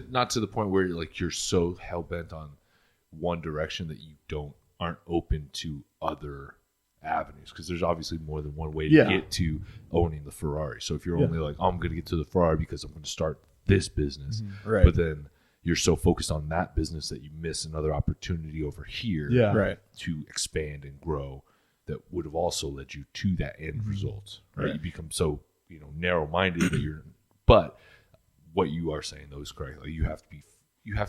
Not to the point where you're so hell bent on one direction that you aren't open to other avenues, because there's obviously more than one way to get to owning the Ferrari. So if you're only like, I'm going to get to the Ferrari because I'm going to start this business, right? But then you're so focused on that business that you miss another opportunity over here, to expand and grow. That would have also led you to that end result, right? You become so narrow-minded that but what you are saying though is correct. Like you have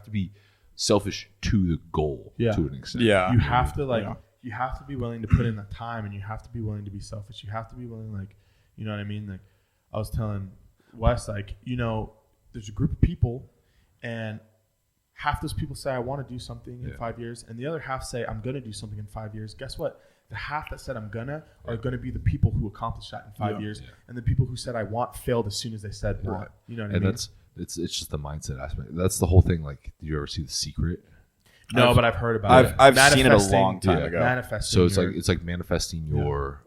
to be selfish to the goal to an extent. Yeah, you have to you have to be willing to put in the time, and you have to be willing to be selfish. You have to be willing, you know what I mean? Like I was telling Wes, there's a group of people, and half those people say I want to do something in 5 years, and the other half say I'm going to do something in 5 years. Guess what? The half that said I'm gonna are going to be the people who accomplish that in 5 years, and the people who said I want failed as soon as they said want. You know what I mean? And it's just the mindset aspect. That's the whole thing. Like, did you ever see The Secret? No, but I've heard about it. I've seen it a long time ago. Manifesting. So it's like manifesting your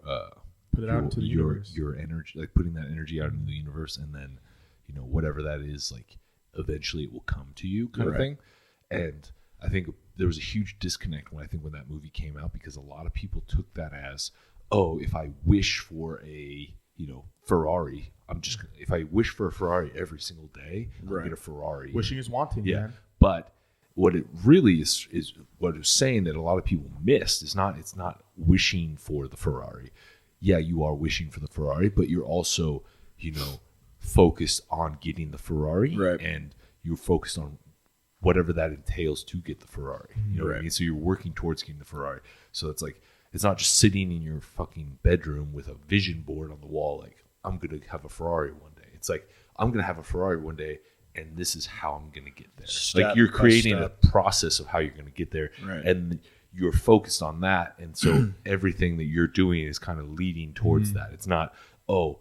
put it out into the universe. Your energy, like putting that energy out into the universe, and then whatever that is, like eventually it will come to you, kind of thing. And I think there was a huge disconnect when that movie came out, because a lot of people took that as, oh, if I wish for a Ferrari, if I wish for a Ferrari every single day, I'll get a Ferrari. Wishing is wanting, man. But what it really is what it's saying that a lot of people missed is it's not wishing for the Ferrari. Yeah, you are wishing for the Ferrari, but you're also, focused on getting the Ferrari, and you're focused on whatever that entails to get the Ferrari. You know what I mean? So you're working towards getting the Ferrari. So it's like, it's not just sitting in your fucking bedroom with a vision board on the wall like, I'm going to have a Ferrari one day. It's like, I'm going to have a Ferrari one day, and this is how I'm going to get there. Step like you're by creating step. a process of how you're going to get there, Right. and you're focused on that. And so everything that you're doing is kind of leading towards that. It's not, oh,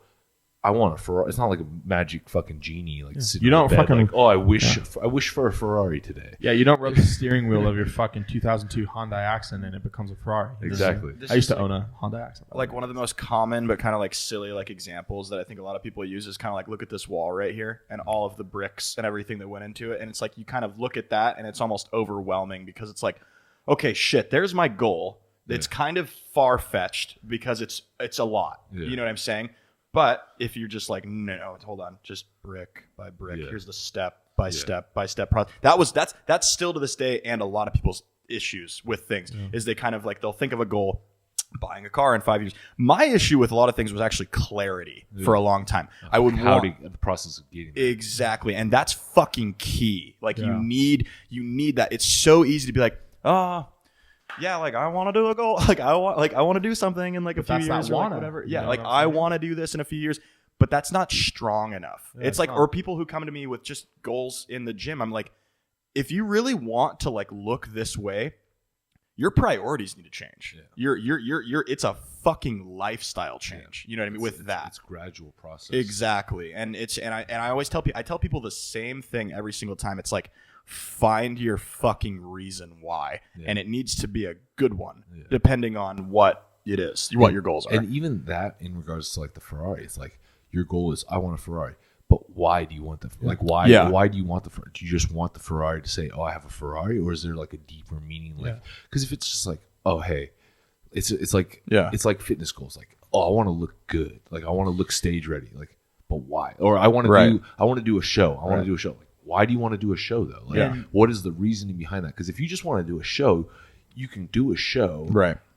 I want a Ferrari. It's not like a magic fucking genie. Like sitting You don't in bed, fucking- like, oh, I wish for a Ferrari today. Yeah, you don't rub the steering wheel of your fucking 2002 Honda Accent and it becomes a Ferrari. Exactly. This I used is to own a Honda Accent. like one of the most common but kind of like silly like examples that I think a lot of people use is kind of like, look at this wall right here and all of the bricks and everything that went into it. And it's like you kind of look at that and it's almost overwhelming because it's like, okay, shit, there's my goal. It's kind of far-fetched because it's a lot. Yeah. You know what I'm saying? But if you're just like, no, hold on, just brick by brick. Yeah. Here's the step by step by step process. That's still to this day, and a lot of people's issues with things is they kind of like they'll think of a goal, buying a car in 5 years. My issue with a lot of things was actually clarity for a long time. I would the process of getting there. exactly, and that's fucking key. Like you need that. It's so easy to be like, yeah, like I want to do a goal, like I want to do something in like a few that's not years or like wanna. whatever. You Yeah, know like what I'm I saying? want to do this in a few years, but that's not strong enough. Yeah, it's like, not. or people who come to me with just goals in the gym. I'm like, if you really want to like look this way, your priorities need to change. Yeah. You're it's a fucking lifestyle change. You know what I mean? With that. It's a gradual process. Exactly. And I always tell people the same thing every single time. It's like, find your fucking reason why. And it needs to be a good one, depending on what it is, what your goals are. And even that in regards to like the Ferrari, it's like your goal is I want a Ferrari. But why do you want the like why do you want the Ferrari? Do you just want the Ferrari to say, "Oh, I have a Ferrari," or is there like a deeper meaning? Like, because if it's just like, "Oh, hey," it's like it's like fitness goals. Like, "Oh, I want to look good. Like, I want to look stage ready." Like, but why? Or I want to do a show. I want to do a show. Like, why do you want to do a show though? Like, what is the reasoning behind that? Because if you just want to do a show, you can do a show,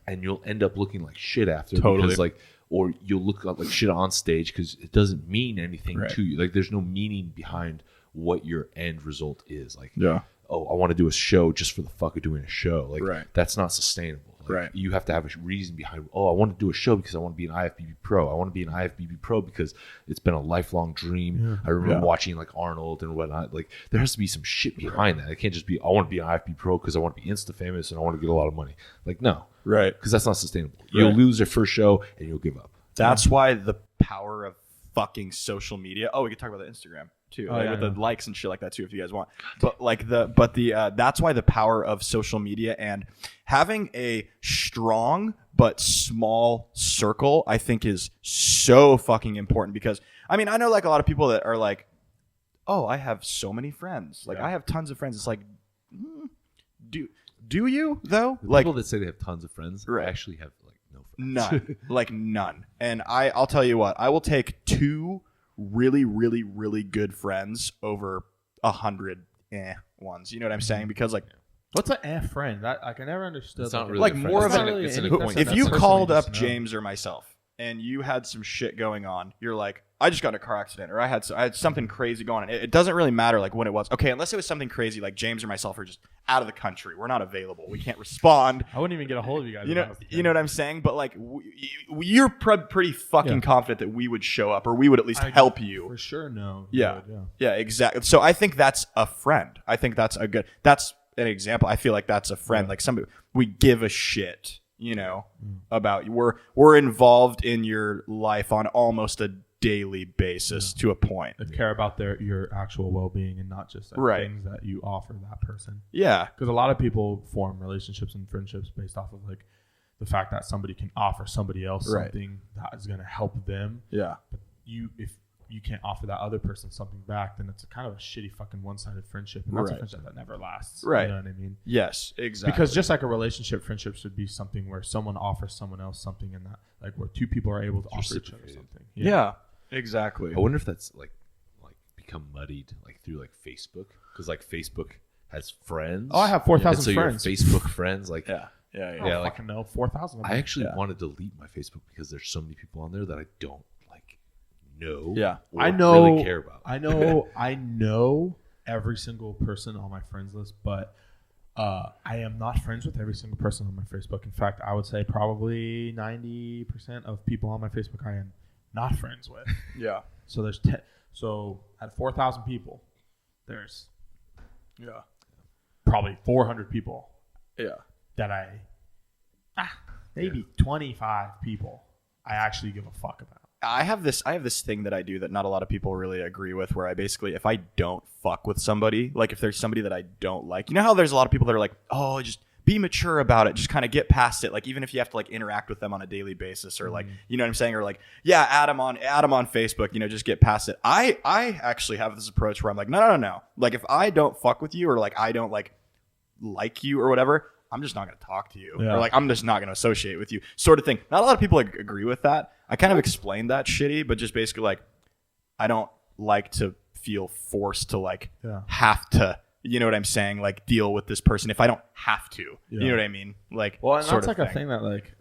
and you'll end up looking like shit after. Totally. Because like. Or you'll look like shit on stage because it doesn't mean anything to you. Like there's no meaning behind what your end result is. Like, oh, I want to do a show just for the fuck of doing a show. Like that's not sustainable. Like, you have to have a reason behind. Oh, I want to do a show because I want to be an IFBB pro. I want to be an IFBB pro because it's been a lifelong dream. I remember watching like Arnold and whatnot. Like there has to be some shit behind that. It can't just be I want to be an IFBB pro because I want to be Insta famous and I want to get a lot of money. Like no. Because that's not sustainable. You'll lose your first show and you'll give up. That's why the power of fucking social media. Oh, we could talk about the Instagram too, with the likes and shit like that too, if you guys want. But like that's why the power of social media and having a strong but small circle, I think, is so fucking important. Because I mean, I know like a lot of people that are like, oh, I have so many friends. Like I have tons of friends. It's like, do you though? Like people that say they have tons of friends actually have like no friends. None. Like none. And I'll tell you what, I will take 2 really, really, really good friends over 100 ones. You know what I'm saying? Because like, What's an friend? That I never understood. It's not really like a friend. more It's of not an really it's an an acquaintance. if that's you a person called you up just know. James or myself and you had some shit going on, you're like, I just got in a car accident, or I had something crazy going on. It doesn't really matter like when it was. Okay, unless it was something crazy like James or myself are just out of the country. We're not available. We can't respond. I wouldn't even get a hold of you guys. You know what I'm saying? But like, you're pretty fucking confident that we would show up, or we would at least help you. For sure, no. Yeah, exactly. So I think that's a friend. I think that's an example. I feel like that's a friend. Like somebody we give a shit, about you. We're involved in your life on almost a daily basis to a point. They care about your actual well-being and not just things that you offer that person. Yeah, because a lot of people form relationships and friendships based off of like the fact that somebody can offer somebody else something that is going to help them. Yeah, but if you can't offer that other person something back, then it's kind of a shitty fucking one-sided friendship, and that's a friendship that never lasts. Right? You know what I mean? Yes, exactly. Because just like a relationship, friendship should be something where someone offers someone else something, and that like where 2 people are able to offer each other something. Yeah, exactly. I wonder if that's like become muddied like through like Facebook, because like Facebook has friends. Oh, I have 4,000 so friends. Your Facebook friends, like I don't fucking know 4,000. I actually want to delete my Facebook because there's so many people on there that I don't like know. Yeah, or I know. Really care about. I know every single person on my friends list, but I am not friends with every single person on my Facebook. In fact, I would say probably 90% of people on my Facebook I am not friends with. Yeah. So there's so out of 4,000 people, there's probably 400 people that maybe 25 people I actually give a fuck about. I have this thing that I do that not a lot of people really agree with, where I basically, if I don't fuck with somebody, like if there's somebody that I don't like, you know how there's a lot of people that are like, oh, just be mature about it, just kind of get past it, like even if you have to like interact with them on a daily basis, or like, you know what I'm saying, or like, yeah, add them on Facebook, you know, just get past it. I actually have this approach where I'm like, no, like if I don't fuck with you, or like I don't like you or whatever, I'm just not going to talk to you, or like I'm just not going to associate with you, sort of thing. Not a lot of people agree with that. I kind of explained that shitty, but just basically like, I don't like to feel forced to like have to, you know what I'm saying, like deal with this person if I don't have to. You know what I mean? Like, well, and that's like a thing that like.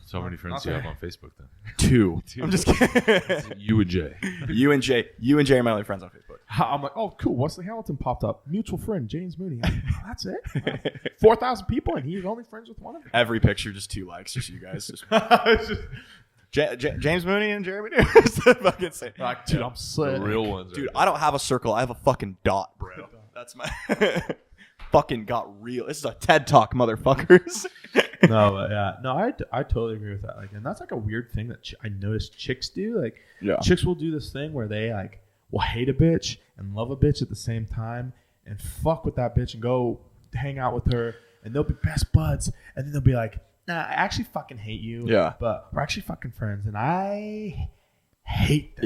So many friends do you have on Facebook then? Two. I'm just kidding. You and Jay. You and Jay are my only friends on Facebook. I'm like, oh, cool. Wesley Hamilton popped up. Mutual friend, James Mooney. Like, oh, that's it. 4,000 people, and he's only friends with one of them. Every picture, just 2 likes, just you guys. James Mooney and Jeremy. Fucking same. Like, dude, I'm sick. The real ones. Dude, I don't have a circle. I have a fucking dot, bro. That's my fucking got real. This is a TED Talk, motherfuckers. I totally agree with that. Like, and that's like a weird thing that I noticed chicks do. Like, Yeah. chicks will do this thing where they like will hate a bitch and love a bitch at the same time, and fuck with that bitch and go hang out with her, and they'll be best buds, and then they'll be like, nah, I actually fucking hate you. Yeah. But we're actually fucking friends, and I hate that.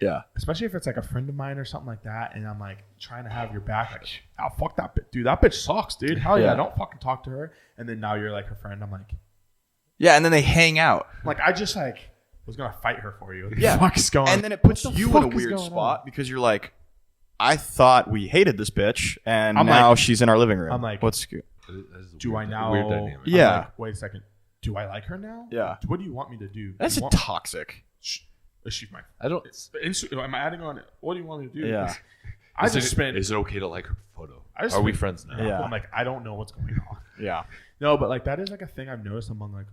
Yeah. Especially if it's like a friend of mine or something like that, and I'm like trying to have your back, like, oh, fuck that bitch, dude. That bitch sucks, dude. Hell yeah, don't fucking talk to her. And then now you're like her friend. I'm like, Yeah, and then they hang out. like I just like was gonna fight her for you. What the Yeah. fuck is going on? And then it puts What the you in a fuck is weird going spot on? because you're like, I thought we hated this bitch, and I'm now like- she's in our living room. I'm like, what's do I now? Weird dynamic. I'm Yeah. like, wait a second. Do I like her now? Yeah. What do you want me to do? that's Do you want- toxic. Is she my? I don't. Am I adding on it? What do you want me to do? Yeah. I just spent. Is it okay to like her photo? I just Are we spent- friends now? Yeah. I'm like, I don't know what's going on. Yeah. No, but like that is like a thing I've noticed among like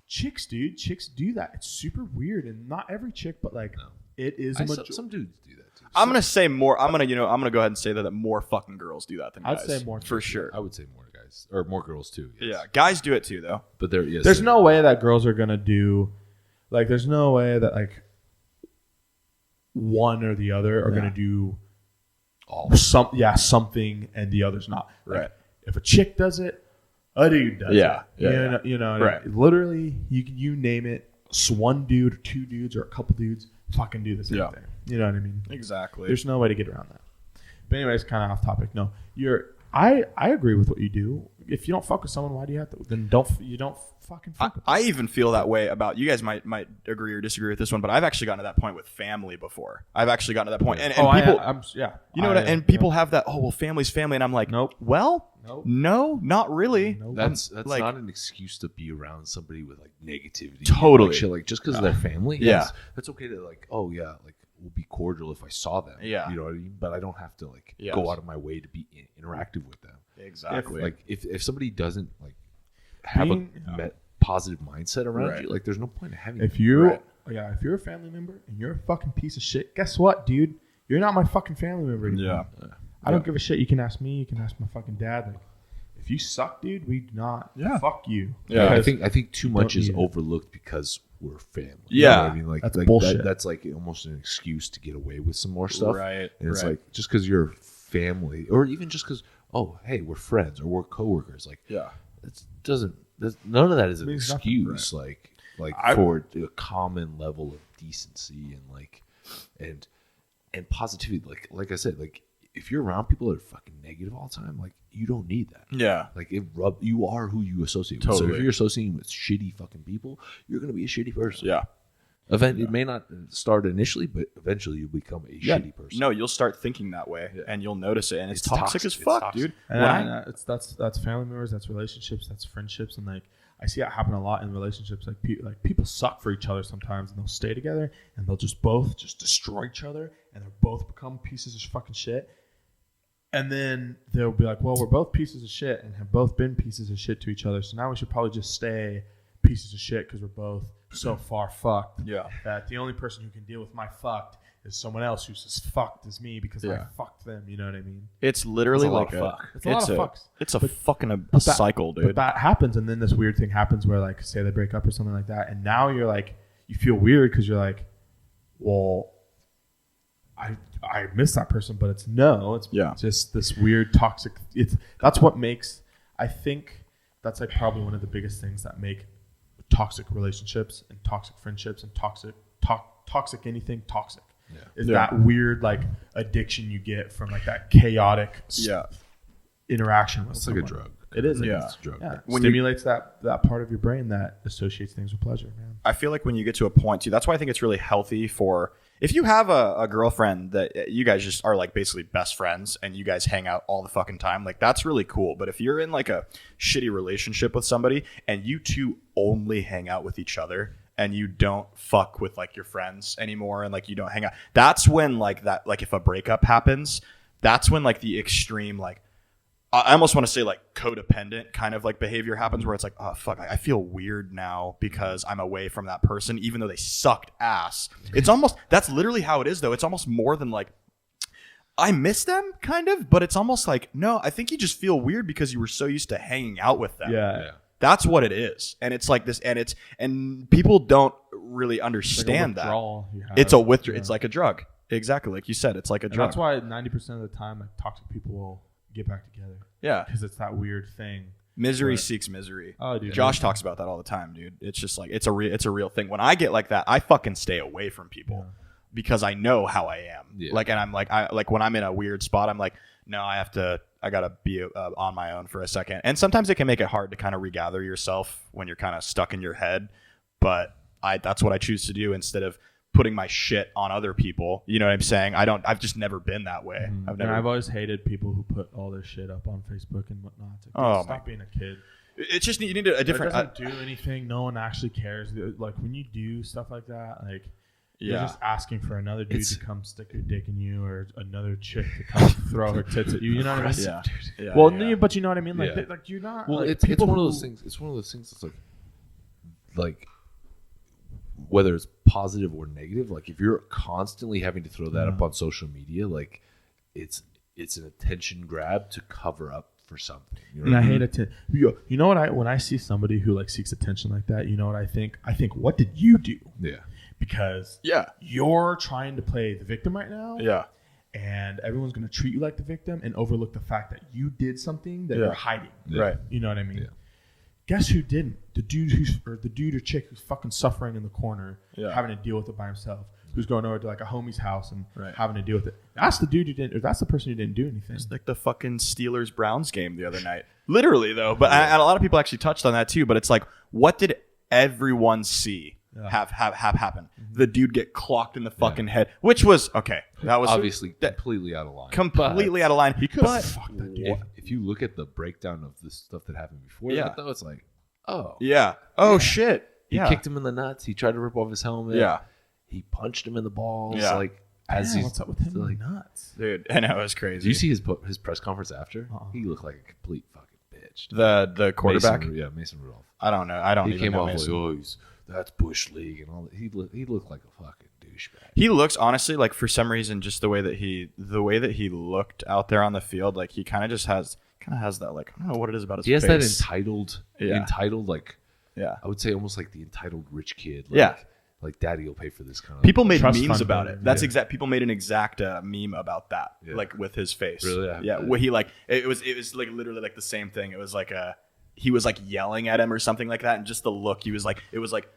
chicks, dude. Chicks do that. It's super weird, and not every chick, but like it is a majority. Some dudes do that too. I'm gonna say more. I'm gonna go ahead and say that more fucking girls do that than I'd guys. say more for chicks. sure. I would say more guys or more girls too. Yes. Yeah, guys do it too, though. But yes, There's no way that girls are gonna do, like, there's no way that like one or the other are gonna do something and the other's not. Like, Right. if a chick does it, a dude does Yeah. it. Yeah. You know, Right. literally, you name it. One dude or two dudes or a couple dudes fucking do the same Yeah. thing. You know what I mean? Exactly. There's no way to get around that. But anyways, kind of off topic. No, I agree with what you do. If you don't fuck with someone, why do you have to? Then don't fucking fuck with them. I even feel that way about you guys. Might agree or disagree with this one, but I've actually gotten to that point with family before. I've actually gotten to that point, and people, you know, and people have that. Oh well, family's family, and I'm like, Nope. Well, Nope. no, not really. Nope. That's like- not an excuse to be around somebody with like negativity. Totally. Like, shit, like just because of their family. Yeah. Yes, that's okay to like. Oh yeah, like we'll be cordial if I saw them. Yeah. You know what I mean. But I don't have to like Yes. go out of my way to be interactive with them. Exactly. Like if somebody doesn't like have a positive mindset around Right. you, like there's no point in having. If them. you're Right. if you're a family member and you're a fucking piece of shit, guess what, dude? You're not my fucking family member anymore. Yeah. I don't give a shit. You can ask me. You can ask my fucking dad. Like, if you suck, dude, we do not. Yeah. Fuck you. Yeah. I Because think too you much don't is need it. overlooked because we're family. Yeah. You know what I mean, like That's like bullshit. that's like almost an excuse to get away with some more stuff. Right, And it's right. like just because you're family, or even just because hey, we're friends or we're coworkers. Like Yeah. none of that is an Means nothing, excuse. Like I- for a common level of decency and like and positivity. Like I said, like if you're around people that are fucking negative all the time, like you don't need that. Yeah. Like you are who you associate with. So Totally. if you're associating with shitty fucking people, you're gonna be a shitty person. Yeah. It may not start initially, but eventually you'll become a shitty person. No, you'll start thinking that way, and you'll notice it, and it's toxic toxic. as It's fuck, toxic. dude. And When that's family members, that's relationships, that's friendships, and like I see it happen a lot in relationships. Like people suck for each other sometimes, and they'll stay together, and they'll just both destroy each other, and they'll both become pieces of fucking shit. And then they'll be like, well, we're both pieces of shit and have both been pieces of shit to each other, so now we should probably just stay pieces of shit because we're both so far fucked Yeah. that the only person who can deal with my fucked is someone else who's as fucked as me because I fucked them. You know what I mean? It's literally It's a lot like of fuck. It's a lot of fucks. It's a But- fucking a But cycle, dude. But that happens, and then this weird thing happens where, like, say they break up or something like that, and now you're like, you feel weird because you're like, well, I miss that person, but it's just this weird toxic. That's what makes, I think that's like probably one of the biggest things that make toxic relationships and toxic friendships and toxic anything toxic. Yeah. Is that weird like addiction you get from like that chaotic interaction with It's someone. like a drug. It is. It's a drug. Yeah. When Stimulates that part of your brain that associates things with pleasure, man. I feel like when you get to a point too, that's why I think it's really healthy for if you have a girlfriend that you guys just are like basically best friends and you guys hang out all the fucking time, like that's really cool. But if you're in like a shitty relationship with somebody and you two only hang out with each other and you don't fuck with like your friends anymore and like you don't hang out, that's when like that, like if a breakup happens, that's when like the extreme, like I almost want to say like codependent kind of like behavior happens where it's like, oh fuck, I feel weird now because I'm away from that person, even though they sucked ass. It's almost, that's literally how it is though. It's almost more than like, I miss them kind of, but it's almost like, no, I think you just feel weird because you were so used to hanging out with them. Yeah. That's what it is. And it's like this, and people don't really understand that. It's a withdrawal. It's like a drug. Exactly. Like you said, it's like a drug. That's why 90% of the time, like toxic people will get back together. Yeah. Because it's that weird thing. Misery seeks misery. Oh, dude. Josh talks about that all the time, dude. It's just like it's a real thing. When I get like that, I fucking stay away from people because I know how I am. Yeah. Like, and I'm like, when I'm in a weird spot, I'm like, no, I gotta be on my own for a second. And sometimes it can make it hard to kind of regather yourself when you're kind of stuck in your head. But that's what I choose to do instead of putting my shit on other people. You know what I'm saying? I've just never been that way. I've always hated people who put all their shit up on Facebook and whatnot. It's like, stop being a kid. It's just, you need a different. It doesn't do anything. No one actually cares. Like when you do stuff like that, like you're just asking for another dude to come stick your dick in you or another chick to come throw her tits at you. You know what I mean? Yeah. Well, but you know what I mean? Like, Yeah. like you're not. Well, like, it's people one of who- those things. It's one of those things that's like whether it's positive or negative. Like if you're constantly having to throw that up on social media, like it's an attention grab to cover up for something. You know And what I mean? hate it. You know what? When I see somebody who like seeks attention like that, you know what I think? I think, what did you do? Yeah. Because Yeah. you're trying to play the victim right now. Yeah. And everyone's going to treat you like the victim and overlook the fact that you did something that you're hiding. Yeah. Right. You know what I mean? Yeah. Guess who didn't? The dude or chick who's fucking suffering in the corner, having to deal with it by himself, who's going over to like a homie's house and having to deal with it. That's the dude who didn't, or that's the person who didn't do anything. It's like the fucking Steelers Browns game the other night. Literally though, but and a lot of people actually touched on that too. But it's like, what did everyone see have happen? The dude get clocked in the fucking head, which was okay. That was Obviously completely out of line. completely out of line. He could have fucked that dude. If you look at the breakdown of the stuff that happened before that, though, it's like, oh. Yeah. Oh shit. He Yeah. kicked him in the nuts. He tried to rip off his helmet. Yeah. He punched him in the balls. Yeah. Like, as he's What's up with him? like, Nuts. Dude, I know, it was crazy. do you see his press conference after? He looked like a complete fucking bitch. the quarterback? Mason Rudolph. I don't know. I don't He even came know off like, Mason. oh, that's Bush League and all that. He looked like a fucking douchebag. He looks, honestly, like for some reason, just the way that he looked out there on the field, like he kind of has that, like, I don't know what it is about his He has face. that entitled, like, Yeah. I would say almost like the entitled rich kid. Like, Yeah. Like daddy will pay for this kind of. People made Trust memes fund about building, it. That's yeah. exact. People made an exact meme about that, Yeah. like with his face. Really? Yeah. Where he like it was like literally like the same thing. It was like he was like yelling at him or something like that, and just the look. He was like, it was like,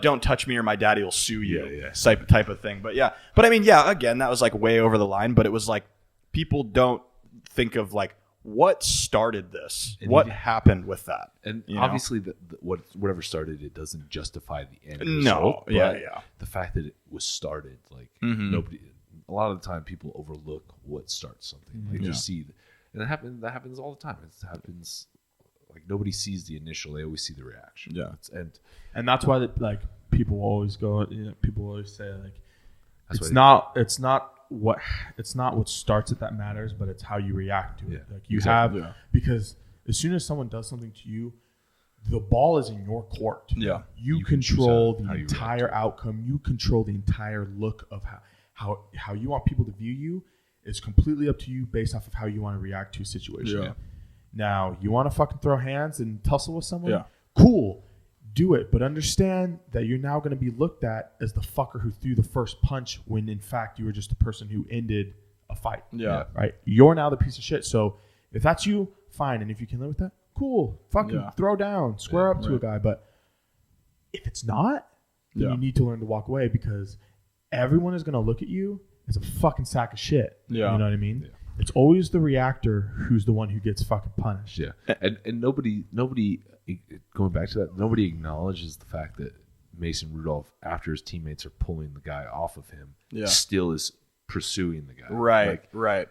"Don't touch me or my daddy will sue you." Yeah. Type of thing. But I mean, again, that was like way over the line. But it was like people don't think of like what started this, And what he- happened with that, And you know? obviously, whatever started it doesn't justify the end No, result. But yeah. the fact that it was started, like Mm-hmm. nobody. A lot of the time, people overlook what starts something. They just see, and that happens all the time. It happens like nobody sees the initial; they always see the reaction. Yeah. And that's why like people always go. People always say like, That's it's why not what starts it that matters, but it's how you react to it. Yeah, Like you exactly. have because as soon as someone does something to you, the ball is in your court. Yeah. You can control choose the how you entire react to it. outcome. You control the entire look of how you want people to view you. It's completely up to you based off of how you want to react to a situation. Yeah. Now, you want to fucking throw hands and tussle with someone? Yeah. Cool. Do it. But understand that you're now going to be looked at as the fucker who threw the first punch when, in fact, you were just the person who ended a fight. Yeah. Right? You're now the piece of shit. So if that's you, fine. And if you can live with that, cool. Fucking throw down. Square up to a guy. But if it's not, then you need to learn to walk away because everyone is going to look at you as a fucking sack of shit. Yeah. You know what I mean? Yeah. It's always the reactor who's the one who gets fucking punished. Yeah, and nobody going back to that, nobody acknowledges the fact that Mason Rudolph, after his teammates are pulling the guy off of him, still is pursuing the guy. Right.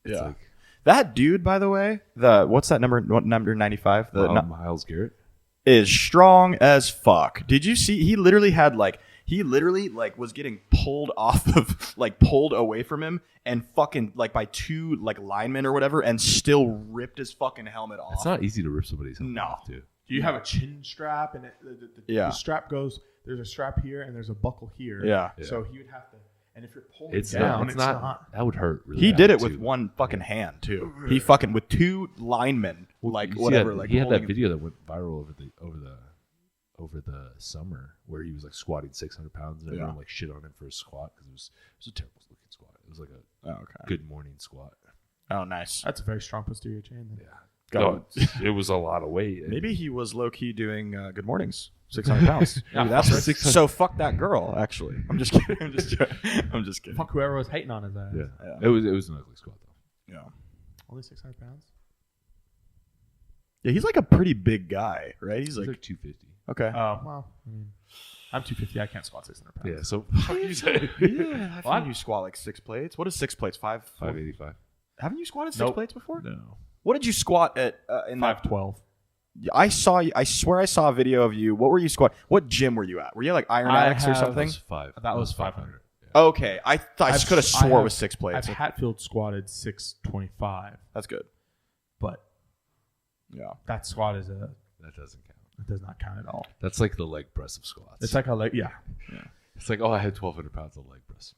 It's Yeah. like, That dude, by the way, what's that number? What number 95? Myles Garrett. Is strong as fuck. Did you see? He literally was getting pulled pulled away from him and fucking by two linemen or whatever, and still ripped his fucking helmet off. It's not easy to rip somebody's helmet No. off, too. Do you have a chin strap and the strap goes? There's a strap here and there's a buckle here. Yeah. So he would have to. And if you're pulling It's down, not, it's not. That would hurt. Really He bad, did it too. with one fucking hand too. He fucking with two linemen, You see whatever. that- he had holding that video that went viral over the summer where he was squatting 600 pounds and everyone shit on him for his squat because it was a terrible looking squat. It was like a good morning squat. Oh, nice. That's a very strong posterior chain. Then. Yeah, no, it was a lot of weight. Maybe he was low key doing good mornings. 600 pounds. Maybe that's fuck right. So fuck that girl. Actually, I'm just kidding. I'm just kidding. Fuck whoever was hating on his ass. Yeah. It was an ugly squat though. Yeah. Only 600 pounds. Yeah, he's a pretty big guy, right? He's It was like 250. okay. Oh well, I mean, I'm 250. I can't squat 600 pounds. Yeah, so fuck you say Yeah, I think you squat 6 plates. What is 6 plates? 585. Haven't you squatted 6 Nope. plates before? No. What did you squat at? In that? 512. I saw you. I swear I saw a video of you. What were you squat? What gym were you at? Were you at Iron I Addicts or have- something? That was 500. Yeah. Okay, I could have swore it was 6 plates. I've Hatfield squatted 625, That's good. but Yeah. that squat is That doesn't count. it does not count at all. That's like the leg press of squats. It's like a leg, yeah. It's like, I had 1,200 pounds of leg press.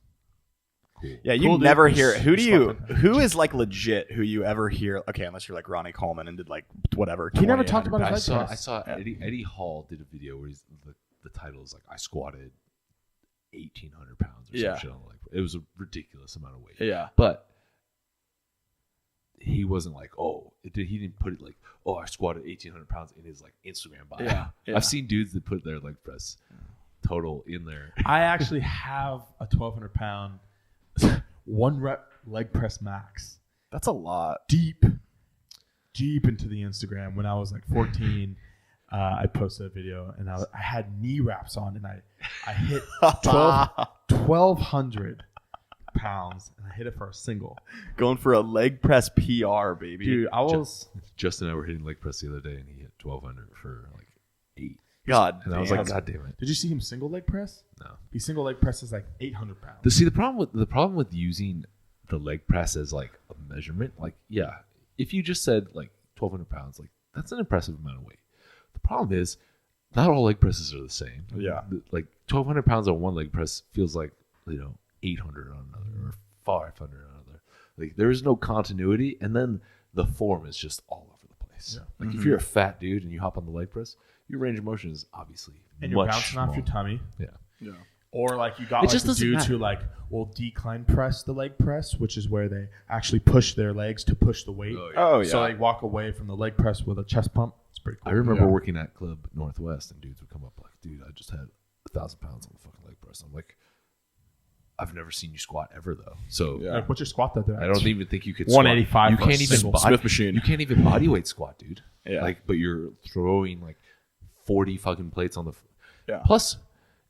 Cool. Yeah, you Cool, dude. never hear. Who do you? Squat like that. Who is legit? Who you ever hear? Okay, unless you're Ronnie Coleman and did whatever. He never 20 talked about pounds. his leg press. I saw Eddie Hall did a video where the title is I squatted 1,800 pounds or Yeah. some shit on the leg. It was a ridiculous amount of weight. Yeah. But he wasn't he didn't put it I squatted 1,800 pounds in his Instagram bio. Yeah. I've seen dudes that put their leg press total in there. I actually have a 1,200 pound 1 rep leg press max That's a lot. deep into the Instagram. When I was 14, I posted a video and I had knee wraps on and I hit 1,200 pounds and I hit it for a single. Going for a leg press PR, baby. Dude, I was Justin and I were hitting leg press the other day, and he hit 1,200 for 8. God. And I was damn. like, God damn it! Did you see him single leg press? No. He single leg presses 800 pounds. The problem with using the leg press as a measurement, if you just said 1,200 pounds, that's an impressive amount of weight. The problem is, not all leg presses are the same. Yeah. 1,200 pounds on one leg press feels 800 on another or 500 on another. There is no continuity, and then the form is just all over the place. Yeah. If you're a fat dude and you hop on the leg press, your range of motion is obviously And much you're bouncing off your smaller. tummy. Yeah. Or you got It just the doesn't dudes who will decline press the leg press, which is where they actually push their legs to push the weight. Oh, yeah. So walk away from the leg press with a chest pump. It's pretty cool. I remember working at Club Northwest, and dudes would come up dude, I just had 1,000 pounds on the fucking leg press. I'm like, I've never seen you squat ever though. So What's your squat though? I don't even think you could 185 You for a can't even single. Smith machine. You can't even body weight squat, dude. Yeah. But you're throwing 40 fucking plates on the. Yeah. Plus,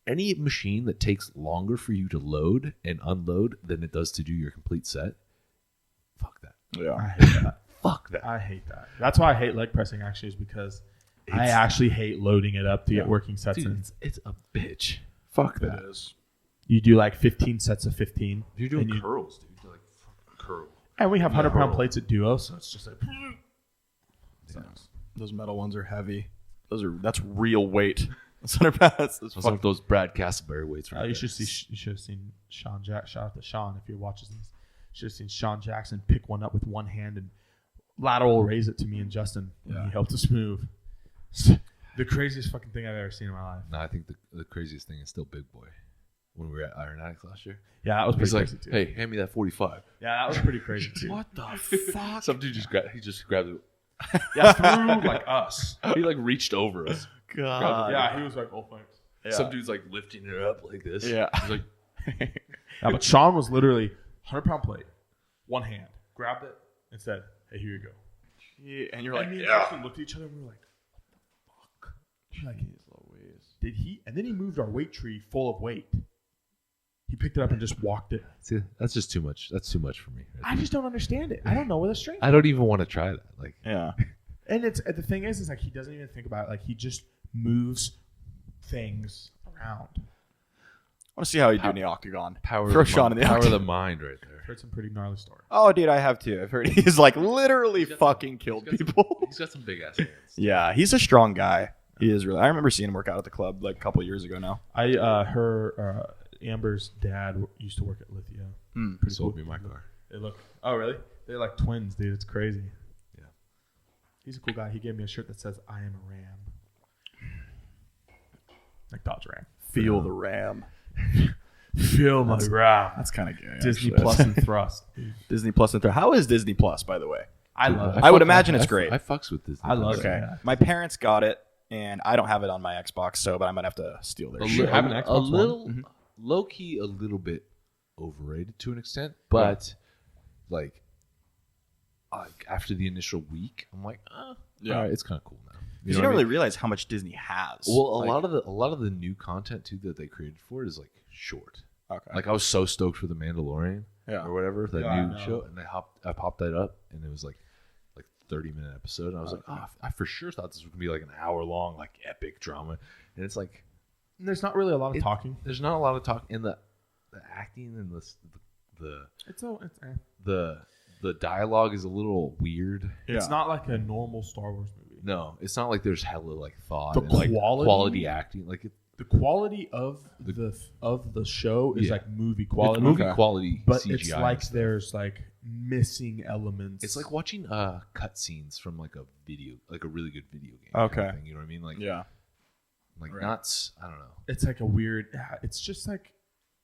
any machine that takes longer for you to load and unload than it does to do your complete set, fuck that. Yeah. I hate that. Fuck that. I hate that. That's why I hate leg pressing actually, is because I actually hate loading it up to get working sets Dude, in. it's a bitch. Fuck that. It is. You do 15 sets of 15. You're doing and curls, dude. You're fucking curl. And we have 100-pound curl. plates at Duo, so it's just Those metal ones are heavy. That's real weight. That's 100 pounds. That's Some of those Brad Castleberry weights. Right You there. should have seen Sean Jackson. Shout out to Sean if he watches these. Should have seen Sean Jackson pick one up with one hand and lateral raise it to me and Justin. And he helped us move. The craziest fucking thing I've ever seen in my life. No, I think the craziest thing is still Big Boy. When we were at Ironatics last year. Yeah, that was pretty He's like, crazy too. hey, hand me that 45. Yeah, that was pretty crazy too. What the fuck? Some dude just grabbed it. Yeah, through like us. He like reached over us. God. Yeah, he was like, oh thanks. Yeah. Some dude's like lifting it up like this. Yeah. He's like, Yeah, but Sean was literally 100-pound plate, one hand, grabbed it and said, "Hey, here you go." Yeah, and you're like, And me and yeah. Justin looked at each other and we were like, "What the fuck?" Like, did he? And then he moved our weight tree full of weight. He picked it up and just walked it. see, that's just too much. That's too much for me. I just don't understand it. I don't know where the strength. I don't even want to try that. Like, Yeah. And the thing is like he doesn't even think about it. Like he just moves things around. I want to see how you do in the octagon. power Throw of the Sean mind, in the power of the octagon. mind right there. Heard some pretty gnarly stories. Oh, dude, I have too. I've heard he's like literally fucking killed people. He's got some big ass hands. Yeah, he's a strong guy. He is really. I remember seeing him work out at the club like a couple years ago now. Amber's dad used to work at Lithia. Pretty sold me my car. They look. Oh, really? They're like twins, dude. It's crazy. Yeah. He's a cool guy. He gave me a shirt that says "I am a Ram," like Dodge Ram. Feel the ram. Feel my Ram. That's kind of gay. Disney actually. Plus and Thrust. Disney Plus and How is Disney Plus, by the way? I love it. I would imagine it's great. I fucks with this. I love it. Okay, Yeah. my parents got it, and I don't have it on my Xbox, so but I might have to steal their shit. have an Xbox a One? little low key, a little bit overrated to an extent, but like after the initial week, I'm like, Yeah. all right, it's kind of cool now. You know don't what I really mean? realize how much Disney has. Well, Like- a lot of the new content too that they created for it is like short. Okay. Like I was so stoked for the Mandalorian Yeah. or whatever that Yeah, I new know. show, and I popped that up, and it was like 30-minute episode. And I was like, I for sure thought this was gonna be like an hour long, like epic drama, and it's like And there's not really a lot of talking. there's not a lot of talk in the acting and the dialogue is a little weird. It's not like a normal Star Wars movie. No, it's not like there's hella like thought The and like quality? quality acting. Like The quality of the show is Yeah. like movie it's quality. movie quality, But CGI it's like and stuff. there's like missing elements. It's like watching cutscenes from like a really good video game. kind of Okay. thing, you know what I mean? Like yeah. like Right. nuts. I don't know. it's like a weird. It's just like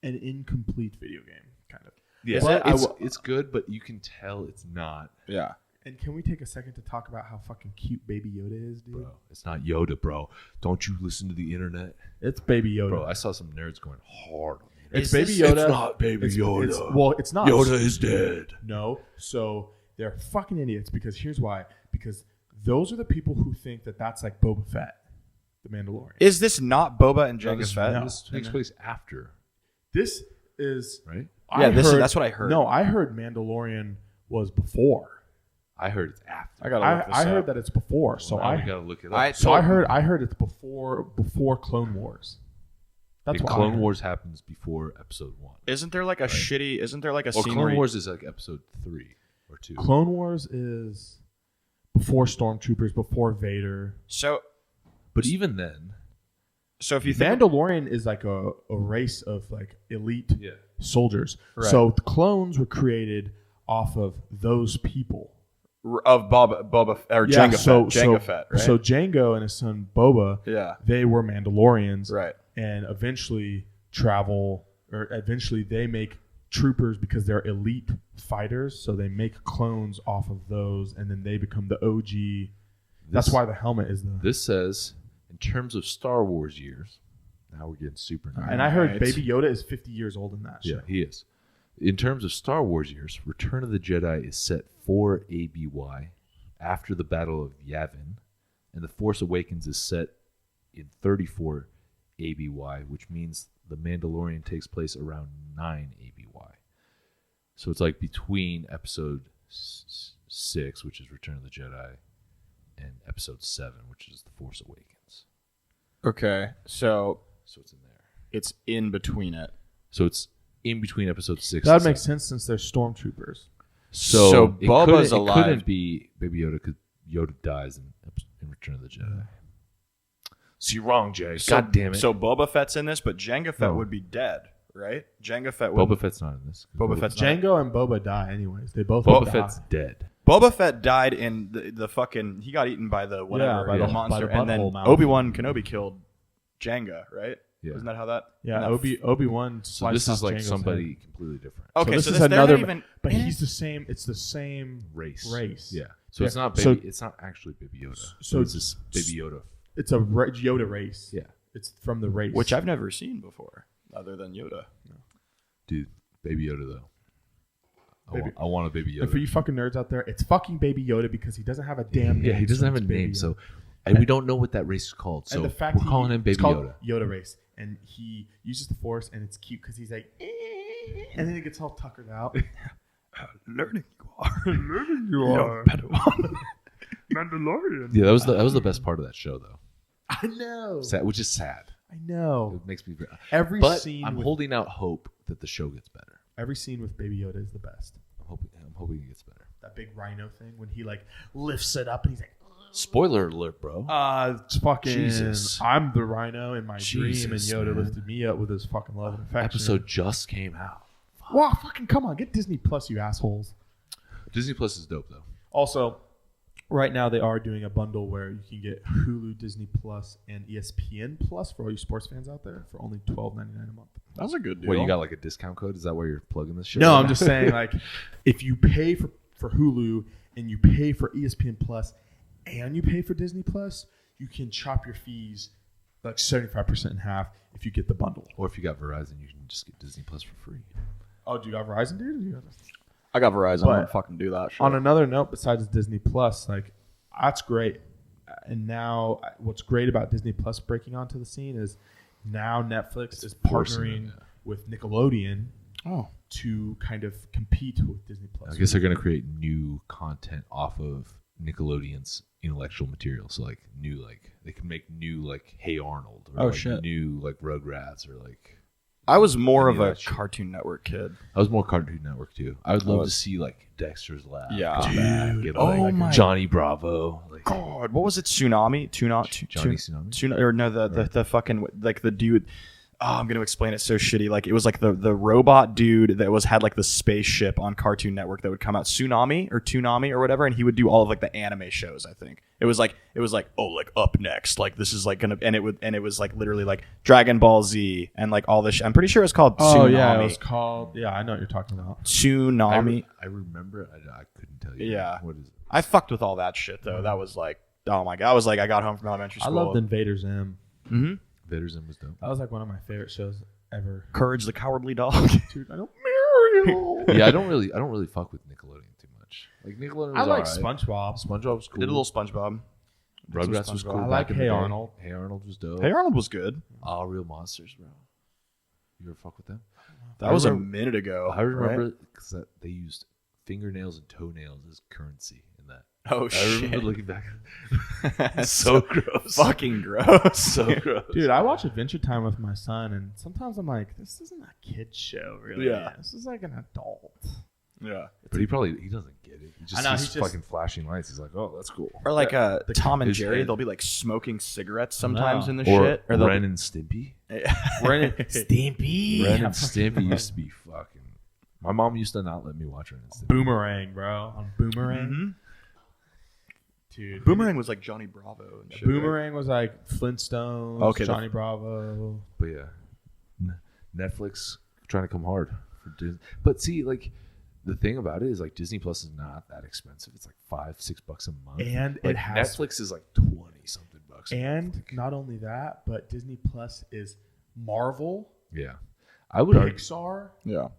an incomplete video game kind of. Yeah, But it's good, but you can tell it's not, Yeah. And can we take a second to talk about how fucking cute Baby Yoda is, dude? bro. It's not Yoda, bro. Don't you listen to the internet, It's Baby Yoda. bro? I saw some nerds going hard on the It's internet. Baby Yoda. It's not Baby Yoda. It's not. Yoda is dead. No. So they're fucking idiots because here's why. Because those are the people who think that that's like Boba Fett, the Mandalorian. Is this not Boba and Jango This, Fett? this takes place after, This is right? Yeah, that's what I heard. No, I heard Mandalorian was before. I heard it's after. I gotta look this I up. heard that it's before. So Now I we gotta look it up. I heard it's before Clone Wars. That's what I Clone heard. Wars happens before Episode 1. Isn't there like a shitty? Isn't there like a Well, scene Clone where Wars is like Episode 3 or 2. Clone Wars is before Stormtroopers, before Vader. So But even then, if you think Mandalorian is like a race of like elite yeah, soldiers. Right. So the clones were created off of those people. of Boba or Yeah, Jango Fett, right? So Jango and his son Boba, yeah, they were Mandalorians, right. and eventually they make troopers because they're elite fighters. So they make clones off of those, and then they become the OG. That's why the helmet is the. this says, in terms of Star Wars years, now we're getting super nerdy. And I heard Right. Baby Yoda is 50 years old in that show. Yeah, he is. In terms of Star Wars years, Return of the Jedi is set 4 ABY after the Battle of Yavin, and The Force Awakens is set in 34 ABY, which means The Mandalorian takes place around 9 ABY. So it's like between Episode 6, which is Return of the Jedi, and Episode 7, which is The Force Awakens. Okay, so So it's in there. it's in between it. So it's in between Episode 6 That and would make 7. sense since they're stormtroopers. So it Boba's couldn't- It couldn't alive. be Baby Yoda because Yoda dies in Return of the Jedi. So you're wrong, Jay. God damn it. So Boba Fett's in this, but Jango Fett would be dead, right? Jango Fett would. Boba Fett's not in this. Boba Fett's not. Django and Boba die anyways. They both Boba die. Fett's dead. Boba Fett died in the fucking. He got eaten by the whatever by the the- monster, by the and then butthole mouth. Obi-Wan Kenobi killed Jango, right? Yeah. Isn't that how that? Yeah, No. Obi-Wan. So this is like somebody completely different. Okay, this so is they're not another. even. But he's the same. It's the same Race. Race. Yeah. So Yeah. it's not So- baby. It's not actually Baby Yoda. so So it's just Baby Yoda. It's a Yoda race. Yeah. It's from the race. Which I've never seen before, other than Yoda. Dude, Baby Yoda though. I want a Baby Yoda. And for you fucking nerds out there, it's fucking Baby Yoda because he doesn't have a damn name. Yeah, he doesn't have a it's Baby name, Yoda. so and we don't know what that race is called. So and the fact we're calling him Baby it's called Yoda. Yoda race, and he uses the Force, and it's cute because he's like, and then he gets all tuckered out. Learning you are. You are Mandalorian. Yeah, that was the best part of that show though. I know. Sad, which is sad. I know. It makes me very. Every But scene. I'm with, holding out hope that the show gets better. every scene with Baby Yoda is the best. I'm hoping it gets better. That big rhino thing when he like lifts it up and he's like, Spoiler alert, bro. it's fucking. Jesus. I'm the rhino in my Jesus, dream, and Yoda man. lifted me up with his fucking love and affection. Episode just came out. Wow, fucking come on, get Disney Plus, you assholes. Disney Plus is dope though. Also, right now they are doing a bundle where you can get Hulu, Disney Plus, and ESPN Plus for all you sports fans out there for only $12.99 a month. That's a good deal. What, you got like a discount code? Is that where you're plugging this shit? No, in? I'm just saying, like, if you pay for Hulu and you pay for ESPN Plus and you pay for Disney Plus, you can chop your fees like 75% in half if you get the bundle. Or if you got Verizon, you can just get Disney Plus for free. Oh, do you got Verizon, dude? I got Verizon. But I don't fucking do that shit. On another note, besides Disney Plus, like, that's great. And now, what's great about Disney Plus breaking onto the scene is now Netflix is partnering with Nickelodeon to kind of compete with Disney Plus. I guess they're going to create new content off of Nickelodeon's intellectual material. So like new, like they can make new like Hey Arnold or new like Rugrats or like. I was more of Any of a that shit. Cartoon Network kid. I was more Cartoon Network too. I would love to see like Dexter's Lab. Yeah. come back, get, Oh like, my Johnny Bravo. Like, God, what was it? Tsunami? Johnny Tsunami? Or no, the fucking like the dude. Oh, I'm gonna explain it so shitty. Like it was like the robot dude that had like the spaceship on Cartoon Network that would come out Tsunami or whatever, and he would do all of like the anime shows. I think it was like oh like up next like this is like gonna and it was like literally like Dragon Ball Z and like all this. I'm pretty sure it's called Tsunami. Oh yeah, it was called. Yeah, I know what you're talking about. Tsunami. I remember it. I couldn't tell you. Yeah. What is it? I fucked with all that shit though. That was like oh my god. I was like I got home from elementary I school. loved Invader Zim. Mm-hmm. Vader Zim was dope. That was like one of my favorite shows ever. Courage the Cowardly Dog. Dude, I don't marry you. Yeah, I don't really fuck with Nickelodeon too much. Like Nickelodeon was I like alright. SpongeBob. SpongeBob was cool. Did a little SpongeBob. Rugrats was SpongeBob. cool. I back like in the Hey day. Arnold. Hey Arnold was dope. Hey Arnold was good. All Real Monsters, bro. You ever fuck with them? That was a minute ago. I remember right? because they used fingernails and toenails as currency in that. Oh I shit! remember looking back. So gross. Fucking gross. So gross. Dude, I watch Adventure Time with my son, and sometimes I'm like, this isn't a kid's show, really. Yeah. This is like an adult. Yeah. But he doesn't get it. He just I know, sees he's just- fucking flashing lights. He's like, oh, that's cool. Or like Tom and his Jerry, head. they'll be like smoking cigarettes sometimes No. in the Or shit. Or they'll Ren and Stimpy. Stimpy. Ren and Stimpy used to be fucking. My mom used to not let me watch Ren and Stimpy. Boomerang, bro. On Boomerang. Mhm. Dude. Boomerang was like Johnny Bravo and shit. Boomerang was like Flintstones, Okay, Johnny Bravo. But yeah, Netflix trying to come hard for Disney. But see, like the thing about it is like Disney Plus is not that expensive. It's like $5-6 a month, And like it has Netflix is like 20 something bucks. And not only that, but Disney Plus is Marvel, Yeah, I would argue Pixar, Yeah.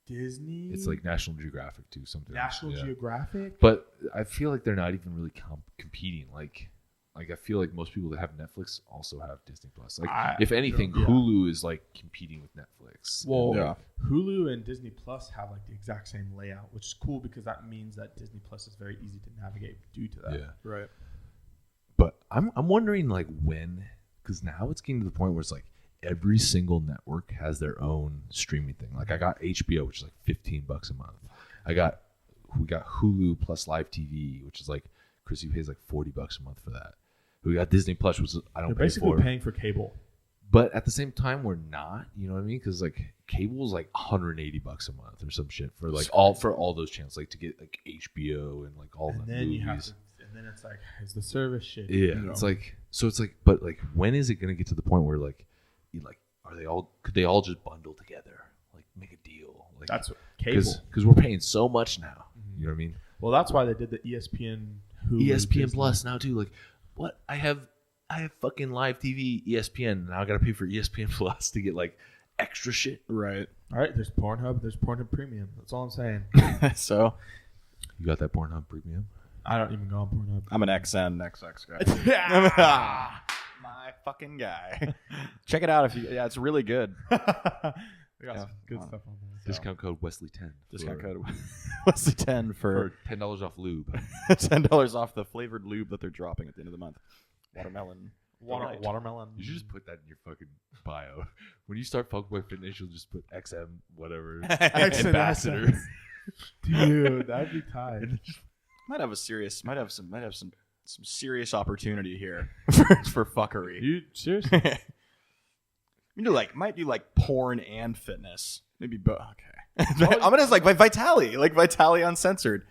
Disney. it's like National Geographic too. Something National yeah. Geographic. But I feel like they're not even really competing. Like I feel like most people that have Netflix also have Disney Plus. Like if anything, yeah. Hulu is like competing with Netflix. Well, Yeah. Hulu and Disney Plus have like the exact same layout, which is cool because that means that Disney Plus is very easy to navigate due to that. Yeah. Right. But I'm wondering like when, because now it's getting to the point where it's like every single network has their own streaming thing. Like I got HBO, which is like $15 a month. We got Hulu plus live TV, which is like Chrissy pays like $40 a month for that. We got Disney Plus, which I don't They're pay basically for. paying for cable. But at the same time, we're not. You know what I mean? Because like cable is like $180 a month or some shit for like all those channels, like to get like HBO and like all And the then movies. you have to, and then it's like, is the service shit? Yeah, it's like but like when is it gonna get to the point where like could they all just bundle together, like make a deal? Like That's what, cable. because we're paying so much now. You know what I mean? Well, that's why they did the ESPN. Hulu, ESPN Disney. Plus now too. Like what I have fucking live TV ESPN, and now I gotta pay for ESPN Plus to get like extra shit. Right. All right, there's Pornhub. There's Pornhub Premium. That's all I'm saying. So You got that Pornhub Premium? I don't even go on Pornhub. I'm an XN XX guy. My fucking guy. Check it out if you. Yeah, it's really good. They got some good stuff on there. Discount code Wesley10. Discount code Wesley 10 for $10 off lube. $10 off the flavored lube that they're dropping at the end of the month. Watermelon. Watermelon. You should just put that in your fucking bio. When you start Fuckboy Fitness, you'll just put XM whatever ambassador. Dude, that'd be tight. Might have some serious opportunity here for fuckery. You seriously? Might do like porn and fitness. Maybe both. Okay. I'm gonna like Vitaly Uncensored.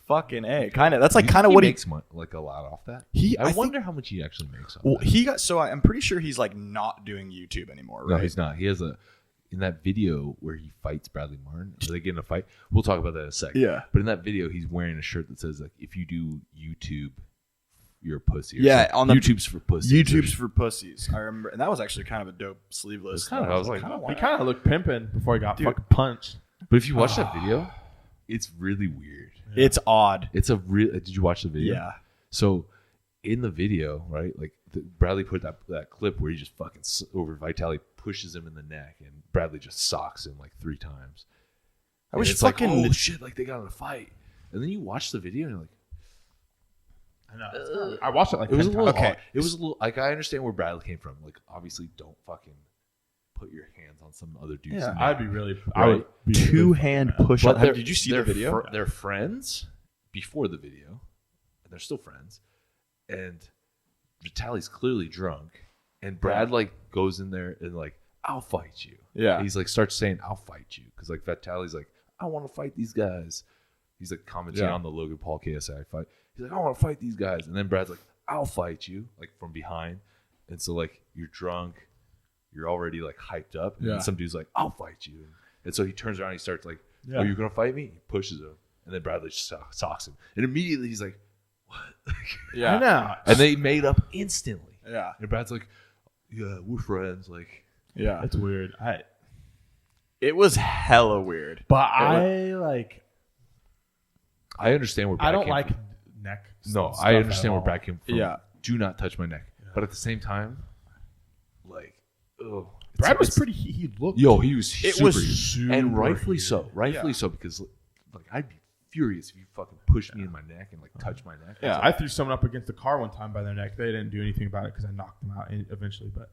Fucking A. Kind of. That's like kind of what he makes like a lot off that. I wonder how much he actually makes off Well, that. he got so I'm pretty sure he's like not doing YouTube anymore, right? No, he's not. He has in that video where he fights Bradley Martyn. They get in a fight. We'll talk about that in a second. Yeah. But in that video, he's wearing a shirt that says like, "If you do YouTube, you're a pussy." Or Yeah, something. on the YouTube's for pussies. YouTube's for pussies. I remember, and that was actually kind of a dope sleeveless. I was like, He kind of looked pimping before he got fucking punched. but if you watch that video, it's really weird. It's odd. It's a real. Did you watch the video? Yeah. So in the video, right, like Bradley put that clip where he just fucking over Vitaly pushes him in the neck, and Bradley just socks him like 3 times. I wish it's fucking like, oh shit, like they got in a fight, and then you watch the video and you're like, I know. I watched it like it was a 10 little times. odd. It was a little like I understand where Bradley came from. Like obviously, don't fucking put your hands on some other dude's Yeah, neck. I'd be really. I Right. would be Two-hand really push But up. they're- Did you see they're the video? They're friends before the video, and they're still friends. And Vitaly's clearly drunk, and Brad like goes in there and like, "I'll fight you." Yeah. He's like starts saying, "I'll fight you," because like Vitaly's like, "I want to fight these guys." He's like commenting on the Logan Paul KSI fight. He's like, "I want to fight these guys," and then Brad's like, "I'll fight you," like from behind. And so like you're drunk, you're already like hyped up, and then some dude's like, "I'll fight you," and so he turns around, and he starts like, "Oh, you're gonna fight me?" He pushes him, and then Bradley socks him, and immediately he's like, "What?" Yeah. I know. And they made up instantly. Yeah. And Brad's like, "Yeah, we're friends." Like, Yeah. It's weird. It was hella weird. But I like. I understand where Brad I don't came like from. neck. No, stuff I at understand where all. Brad came from. Yeah. Do not touch my neck. But at the same time, like, oh, Brad was pretty. He looked. Yo, he was. It super was heated. super and rightfully heated. so. Rightfully so because like I'd be furious if you fucking pushed me in my neck and like touched my neck. Yeah, I threw someone up against the car one time by their neck. They didn't do anything about it because I knocked them out eventually. But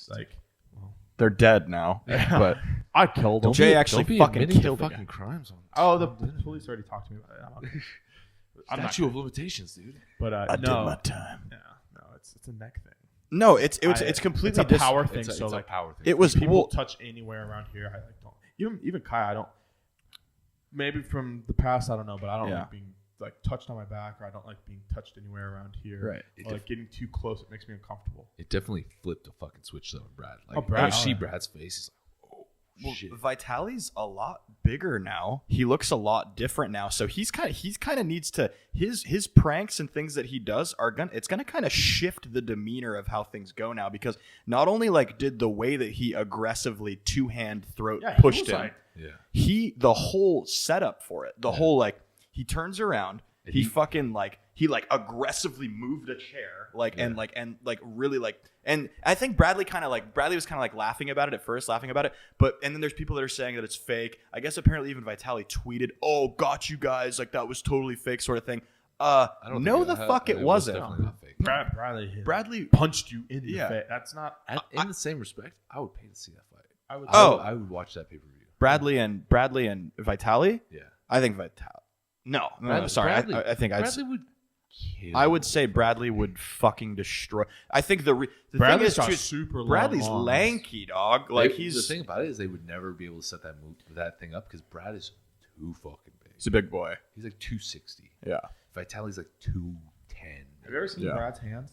like, They're dead now. but I killed them. Jay actually don't be fucking admitting to killed the fucking guy. crimes on. Oh, the police already talked to me about it. I'm not. Statute of limitations, dude. But I did no, my time. yeah, no, it's a neck thing. No, it's It's completely a power thing. It's so a like, power thing. It was people well, touch anywhere around here. I like don't. Even Kai, I don't. Maybe from the past, I don't know, but I don't Yeah. like being like touched on my back, or I don't like being touched anywhere around here. Right. Or like getting too close, it makes me uncomfortable. It definitely flipped a fucking switch though in Brad. Like, Oh, Brad- when you see oh, yeah. Brad's face, he's like, "Oh shit." Vitaly's a lot bigger now. He looks a lot different now. So he's kind of needs to his pranks and things that he does it's gonna kind of shift the demeanor of how things go now, because not only like did the way that he aggressively 2-hand throat pushed him, Yeah. the whole setup for it, the whole like he turns around, he fucking like he like aggressively moved a chair and really like, and I think Bradley was kind of like laughing about it at first, but and then there's people that are saying that it's fake. I guess apparently even Vitaly tweeted, "Oh, got you guys, like that was totally fake," sort of thing. No, the fuck it was wasn't. definitely not fake. Bradley punched you in the face. That's not. In the same respect, I would pay to see that fight. I would. I would watch that pay per view. Bradley and Vitaly. Yeah. I think Vitaly. No, sorry. Bradley, I think Bradley would kill. I would say Bradley would fucking destroy. I think the Bradley's thing got is, super long Bradley's arms. lanky, dog. Like the thing about it is they would never be able to set that thing up because Brad is too fucking big. he's a big boy. He's like 260. Yeah. Vitaly's like 210. Have you ever seen Yeah. Brad's hands?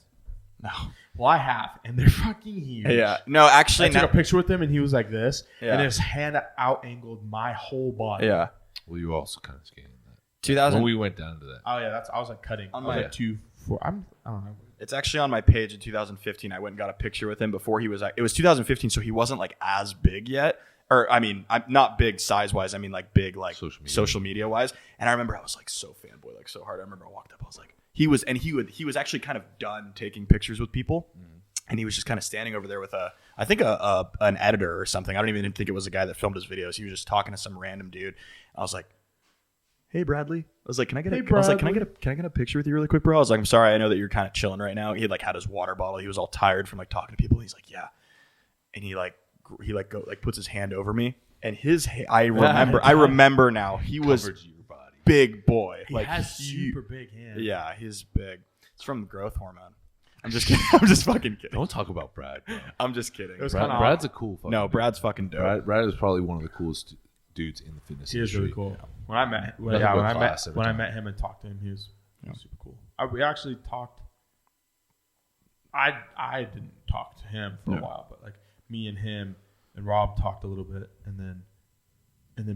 No. Well, I have, and they're fucking huge. Yeah. No, actually, I took a picture with him, and he was like this, Yeah. and his hand out-angled my whole body. Yeah. Well, you were also kind of skinny in that. 2000. When we went down to that. Oh yeah, I was like cutting. On I was my- like 2'4". I don't know. It's actually on my page in 2015. I went and got a picture with him before he was. It was 2015, so he wasn't like as big yet. Or I mean, I'm not big size wise. I mean like big like social media wise. And I remember I was like so fanboy, like so hard. I remember I walked up. I was like, he was actually kind of done taking pictures with people. And he was just kind of standing over there with an editor or something. I don't even think it was a guy that filmed his videos. He was just talking to some random dude. I was like, "Hey Bradley," I was like, "Can I get a picture with you really quick, bro?" I was like, "I'm sorry, I know that you're kind of chilling right now." He had like had his water bottle. He was all tired from like talking to people. He's like, "Yeah," and he puts his hand over me, and I remember now he was Covered your body. big boy. He like has huge. super big hands. Yeah, he's big. It's from growth hormone. I'm just kidding. I'm just fucking kidding. Don't talk about Brad. Bro. I'm just kidding. It was kinda Brad's a cool fucking No, dude. Brad's fucking dope. Brad is probably one of the coolest dudes in the fitness He is industry. really cool. When I met, Nothing but class every when I time. met him and talked to him, he was super cool. We actually talked. I didn't talk to him for a while, but like me and him and Rob talked a little bit, and then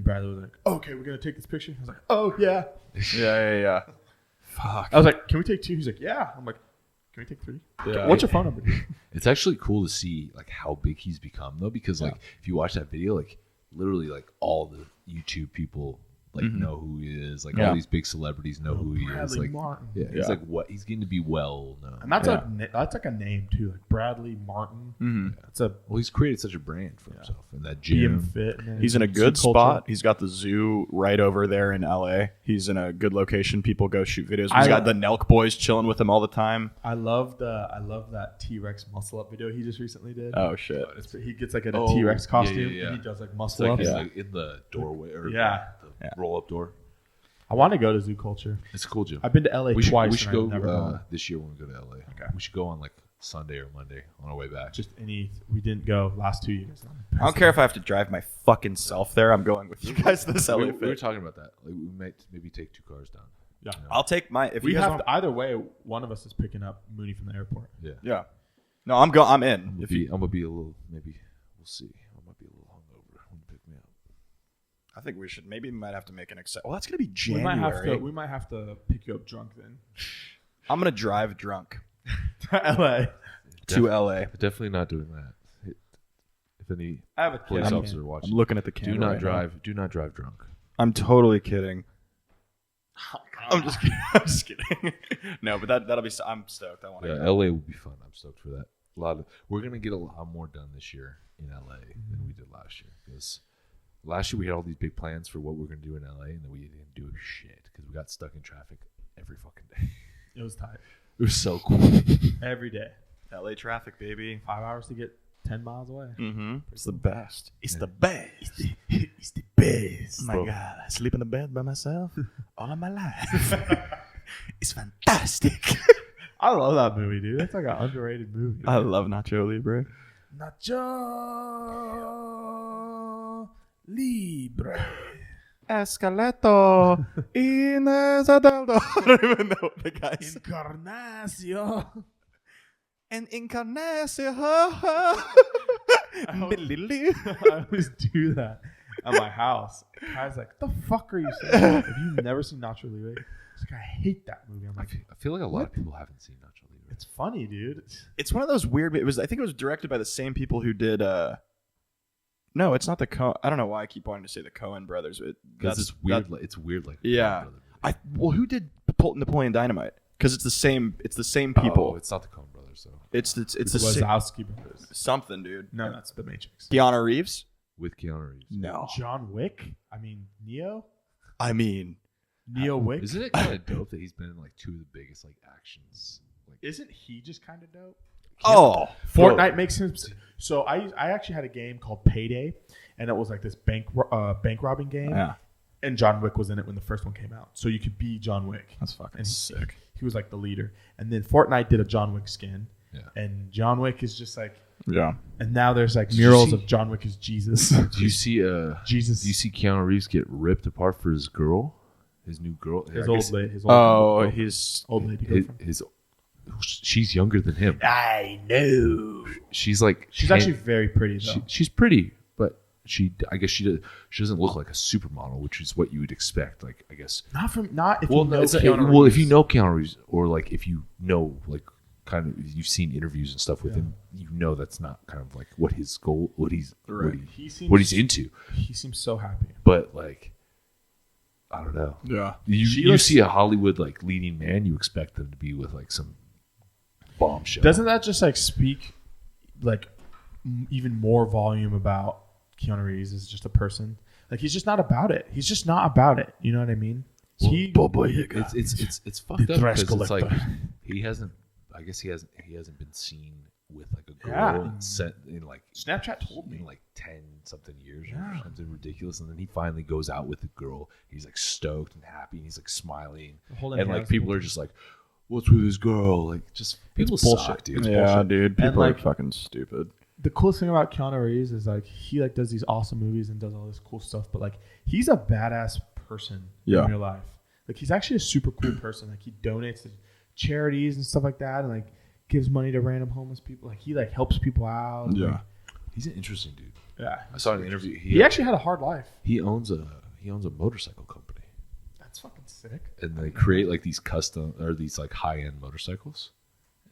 Bradley was like, "Okay, we're gonna take this picture." I was like, "Oh yeah." Yeah. Fuck. I was like, "Can we take 2?" He's like, "Yeah." I'm like, "Can we take 3?" Yeah. What's your phone number, dude? It's actually cool to see like how big he's become though, because like if you watch that video, like literally like all the YouTube people like know who he is. Like all these big celebrities know who he is. Bradley Like Martyn. yeah, he's like what he's getting to be well known. And that's that's like a name too, like Bradley Martyn. Mm-hmm. That's a Well, he's created such a brand for himself in that being gym. fit. Man. He's in a good Zoo culture. spot. He's got the zoo right over there in LA. He's in a good location. People go shoot videos. He's got the Nelk boys chilling with him all the time. I love that T-Rex muscle up video he just recently did. Oh shit. He gets like a Oh, T-Rex yeah, costume yeah. and he does like It's muscle like ups. he's like in the doorway or the roll-up door. I want to go to Zoo Culture. It's a cool gym. I've been to LA twice. We should and I've go never gone. this year when we go to LA. Okay. We should go on like Sunday or Monday on our way back. We didn't go last 2 years. I don't care if I have to drive my fucking self there. I'm going with you guys to this LA we were fit. talking about that. Like, we might maybe take 2 cars down. Yeah. I'll take my. If We you guys have want, to, either way. One of us is picking up Mooney from the airport. Yeah. yeah. No, I'm in. I'm gonna be a little. Maybe we'll see. I might be a little hungover when you pick me up. I think we should. Maybe we might have to make an exception. Well, that's gonna be We January. might have to pick you up drunk then. I'm gonna drive drunk LA. to LA. Definitely not doing that. If any I have a police kid. officer watching, I'm looking at the do camera. not right now. drive. Do not drive drunk. I'm totally kidding. I'm just kidding. I'm just kidding. No, but that'll be. I'm stoked. I want to. Yeah, LA will be fun. I'm stoked for that. We're gonna get a lot more done this year in LA than we did last year. Because last year we had all these big plans for what we were gonna do in LA, and then we didn't do shit because we got stuck in traffic every fucking day. It was tight. It was so cool. Every day. LA traffic, baby. 5 hours to get 10 miles away. Mm-hmm. It's the best. It's the best. It's the best. Oh my God, I sleep in the bed by myself all of my life. It's fantastic. I love that movie, dude. That's like an underrated movie. I love Nacho Libre. Nacho Libre. Escaleto Inez Adeldo. I don't even know the guys. Encarnacio. And Incarnacio. I always do that at my house. Kai's like, "The fuck are you saying? Have you never seen Nacho Libre?" He's like, "I hate that movie." I'm like, I feel like a lot of people haven't seen Nacho Libre. "It's funny, dude." It's one of those weird. I think it was directed by the same people who did. No, it's not the Coen. I don't know why I keep wanting to say the Coen brothers. Because it's weird. It's weird. Like Yeah. Brother Well, who did Napoleon Dynamite? Because it's the same. It's the same people. Oh, it's not the Coen brothers. So It's the same Wazowski brothers. something, dude. No, that's The Matrix. Keanu Reeves. with Keanu Reeves. No, John Wick. I mean, Neo. I mean, Neo Wick. Isn't it kind of dope that he's been in like 2 of the biggest like actions? Like, Isn't he just kind of dope? Fortnite. Fortnite makes him. So I actually had a game called Payday, and it was like this bank robbing game. Yeah. And John Wick was in it when the first one came out. So you could be John Wick. That's fucking And sick. He was like the leader. And then Fortnite did a John Wick skin. Yeah. And John Wick is just like, Yeah. and now there's like you murals see- of John Wick as Jesus. Do you see Jesus. Do you see Keanu Reeves get ripped apart for his girl, his new girl? his I old guess lady. He's old lady. his she's younger than him. I know. She's like She's actually very pretty though. she's pretty, but I guess she doesn't look like a supermodel, which is what you would expect. Like I guess not if well, you know it's like- Keanu well, if Reeves. you know Keanu Reeves, or like if you know like kind of you've seen interviews and stuff with him, you know that's not kind of like what his goal, what he's what he's into. He seems so happy. But like I don't know. yeah. You see a Hollywood like leading man, you expect them to be with like some bombshell. Doesn't that just like speak like even more volume about Keanu Reeves as just a person? Like he's just not about it. He's just not about it. You know what I mean? It's fucked The up thrash because it's like collector. he hasn't. I guess he hasn't been seen with like a girl Yeah. set in like Snapchat told me. in like 10 something years or something ridiculous, and then he finally goes out with a girl. He's like stoked and happy, and he's like smiling, Holding and like hands. people are just like, "What's with this girl?" Like just people bullshit. suck, dude. Yeah, dude. People And, like, are fucking stupid. The coolest thing about Keanu Reeves is like he like does these awesome movies and does all this cool stuff, but like he's a badass person Yeah. in real life. Like he's actually a super cool person. Like he donates to charities and stuff like that, and like gives money to random homeless people. Like he like helps people out. Yeah. Like, He's an interesting dude. yeah. I saw an interview. He actually had a hard life. he owns a motorcycle company, That's fucking sick. and they create like these custom or these like high end motorcycles.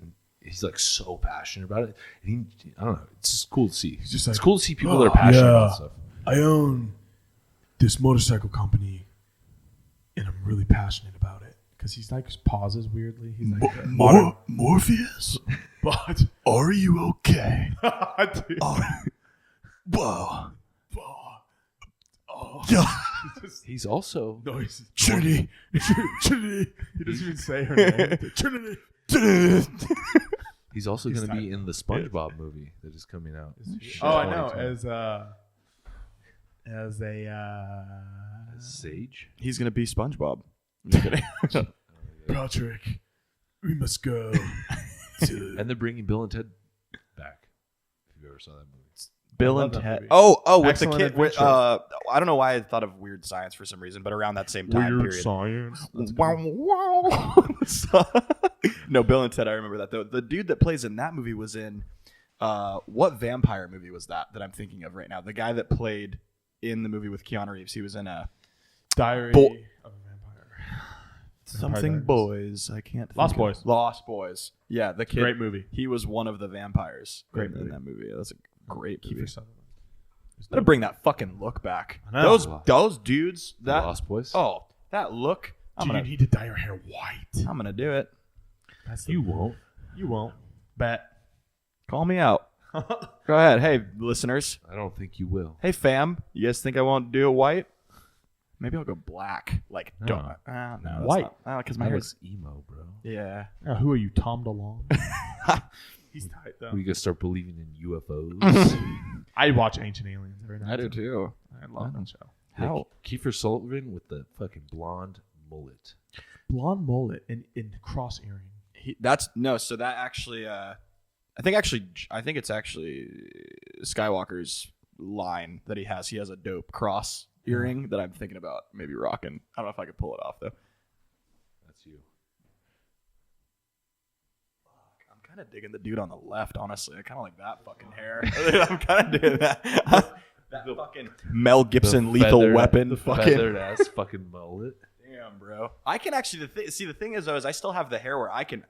And he's like so passionate about it. And I don't know. It's just cool to see. just it's like, cool to see people that are passionate about stuff. I own this motorcycle company, and I'm really passionate about it. Because he's like pauses weirdly. He's like Morpheus? but Are you okay? dude, Whoa. He's also no, he's Trinity. Trinity. He doesn't even say her name. Trinity. he's also going to tight. be in the SpongeBob movie that is coming out. Oh, I know. 2020. As a Sage. He's going to be SpongeBob. Patrick, we must go. And they're bringing Bill and Ted back. If you ever saw that movie. Bill I and love that Ted. movie. Oh, with Excellent the kid. With, Adventure. I don't know why I thought of Weird Science for some reason, but around that same time period. science. Wow, wow. No, Bill and Ted. I remember that though. The dude that plays in that movie was in what vampire movie was that I'm thinking of right now? The guy that played in the movie with Keanu Reeves. He was in a Diary Bo- of a Vampire. something Diaries. Boys. I can't. think Lost of- Boys. Lost Boys. Yeah, the kid. Great movie. He was one of the vampires. Great in movie. that movie. That's a great movie. Kiefer Sutherland. Gotta bring that fucking look back. I know. Those dudes. That Lost Boys. Oh, that look. Dude, you need to dye your hair white. I'm gonna do it. That's You won't. You won't. Bet. Call me out. Go ahead. Hey, listeners. I don't think you will. Hey, fam. You guys think I won't do it white? Maybe I'll go black. Like, No. don't. No, that's White. not. Because my That hair's. was emo, bro. Yeah. Who are you, Tom DeLonge? He's tight though. We gotta start believing in UFOs. I watch Ancient Aliens every night. too. I love that show. How? Kiefer Sutherland with the fucking blonde mullet. Blonde mullet and cross earring. That's no. So that actually, I think it's actually Skywalker's line that he has. He has a dope cross earring that I'm thinking about maybe rocking. I don't know if I could pull it off though. That's you. I'm kind of digging the dude on the left. Honestly, I kind of like that fucking hair. I'm kind of digging that. That fucking Mel Gibson Lethal Weapon. The Fucking feathered ass fucking mullet. damn, bro. I can actually see. The thing is though, is I still have the hair where I can.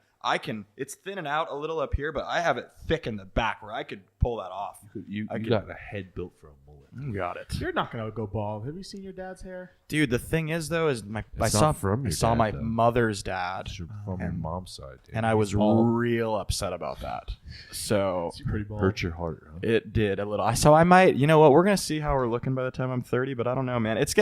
It's thinning out a little up here, but I have it thick in the back where I could pull that off. You I could- got a head built for a mullet. Got it, You're not gonna go bald. Have you seen your dad's hair? dude. The thing is though, is I not saw from your I saw dad, my though. mother's dad, It's from your mom's side. Dude. and I was bald. real upset about that. So He's pretty bald. hurt your heart. Huh? it did a little. So I might, you know what? We're gonna see how we're looking by the time I'm 30, but I don't know, man. It's.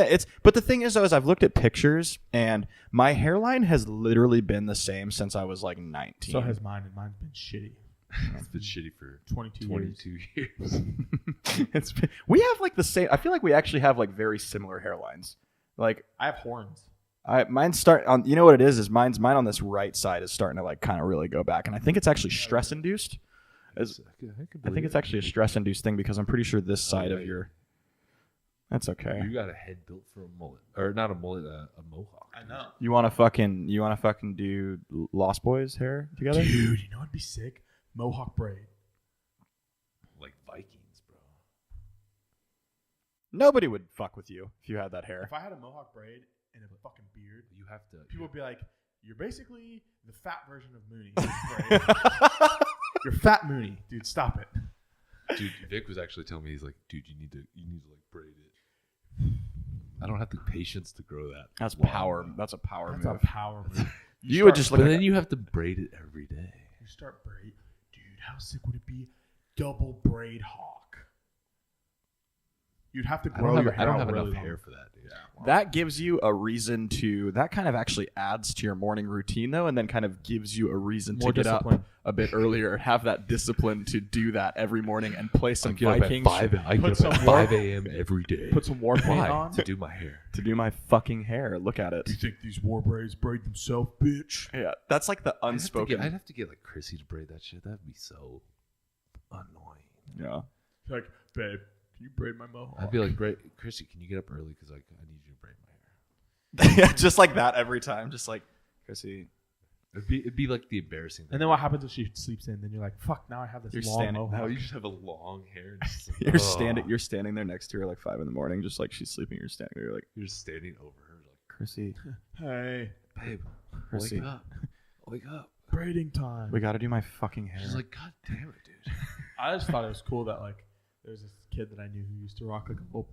But the thing is, though, is I've looked at pictures, and my hairline has literally been the same since I was like 19. So has mine, and mine's been shitty. It's been shitty for 22 years. years. we have like the same. I feel like we actually have like very similar hairlines. Like I have horns. Mine's start on. You know what it is? Mine on this right side is starting to like kind of really go back, and I think it's actually stress induced. I think it's actually a stress induced thing because I'm pretty sure this side of your. That's okay. You got a head built for a mullet, or not a mullet, a mohawk. I know. You want to fucking do Lost Boys hair together? Dude, you know what'd be sick? Mohawk braid. Like Vikings, bro. Nobody would fuck with you if you had that hair. If I had a mohawk braid and a fucking beard, You have to. people would be like, "You're basically the fat version of Mooney." Right? You're fat Mooney, dude. Stop it. Dude, Vic was actually telling me, he's like, dude, you need to like braid it. I don't have the patience to grow that. That's long. power. That's a power That's move. a power move. You would just But look. then you have to braid it every day. You start braid, dude. How sick would it be? Double braid hawk. You'd have to grow your hair. I don't out have really enough long. hair for that, dude. That gives you a reason to. That kind of actually adds to your morning routine, though, and then kind of gives you a reason More to get discipline. up a bit earlier, have that discipline to do that every morning, and play some I get up Vikings at 5. I Put get up some at war- 5 a.m. every day. Put some war paint Why? on. To do my hair. to do my fucking hair. Look at it. You think these war braids braid themselves, bitch? Yeah, that's like the unspoken. I'd have to get like Chrissy to braid that shit. That'd be so annoying. Yeah. Like, babe, can you braid my mohawk? I'd be like, Chrissy, can you get up early because I need you to braid my hair. Yeah, just like that every time. Just like Chrissy. It'd be like the embarrassing thing. And then what happens if she sleeps in? Then you're like, fuck, now I have this You're long standing- mohawk. Now you just have a long hair. And just, You're standing there next to her like 5 a.m, just like she's sleeping. You're standing there, you're like, You're just standing over her like, Chrissy, Hey, babe, Chrissy, wake up. braiding time. we got to do my fucking hair. She's like, God damn it, dude. I just thought it was cool that like there's this kid that I knew who used to rock like a little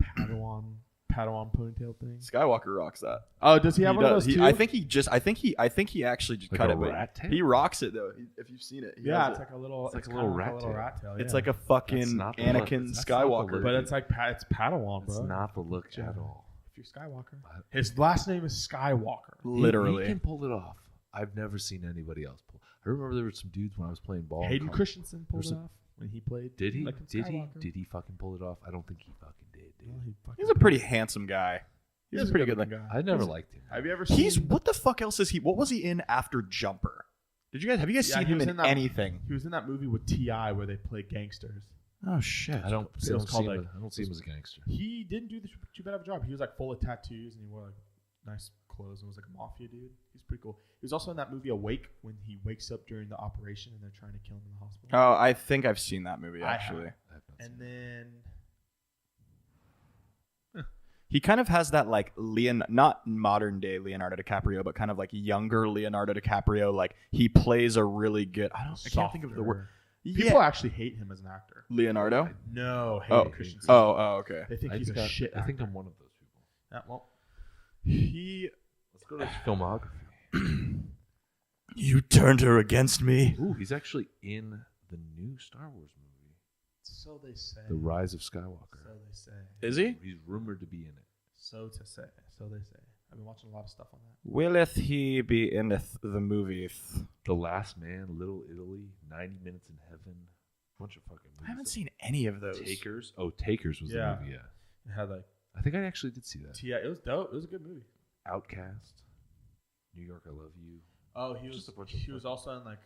Padawan ponytail thing. Skywalker rocks that. Oh, does he have one of does. those too? I think he actually just Like cut a it. But rat tail? he rocks it though. If you've seen it, he Yeah, has it's it. like a little. It's like a kinda little rat tail. rat tail. It's yeah. like a fucking That's not the Anakin look. That's not the Skywalker. look. But it's like it's Padawan, It's bro. not the look Yeah. at all. If you're Skywalker, his last name is Skywalker. Literally. He can pull it off. I've never seen anybody else pull. I remember there were some dudes when I was playing ball. in Hayden college. Christensen pulled There's it a- off when he played. Did he? Anakin Did he? Skywalker. Did he fucking pull it off? I don't think he fucking did, dude. Well, he fucking He's a did. pretty handsome guy. He He's is a pretty good looking looking guy. I never liked him. Have you ever seen? He's what the fuck else is he? What was he in after Jumper? Have you guys Yeah, seen he him was in in that- anything? He was in that movie with T.I. where they play gangsters. Oh shit! I don't It was called, see him. like- I don't see him as a gangster. He didn't do too bad of a job. He was like full of tattoos and he wore like nice clothes and was like a mafia dude. He's pretty cool. He was also in that movie Awake when he wakes up during the operation and they're trying to kill him in the hospital. Oh, I think I've seen that movie I actually. have. I have not And seen then He kind of has that like not modern day Leonardo DiCaprio, but kind of like younger Leonardo DiCaprio. Like he plays a really good. I can't think of the word. People actually hate him as an actor. Leonardo. No, hate Oh. Christensen. Oh, okay. They think I he's a think shit. I think actor. I'm one of those people. Well, Let's go to his filmography. You turned her against me. Ooh, he's actually in the new Star Wars movie, so they say. The Rise of Skywalker. So they say. Is he? He's rumored to be in it. So to say. So they say. I've been watching a lot of stuff on that. Willeth he be in the movie? The Last Man, Little Italy, 90 Minutes in Heaven, bunch of fucking movies. I haven't seen any of those. Takers. Oh, Takers was Yeah. the movie. Yeah, It had like I think I actually did see that. T.I. It was dope. It was a good movie. Outcast, New York, I Love You, Oh, he Just was. a bunch of He was also in like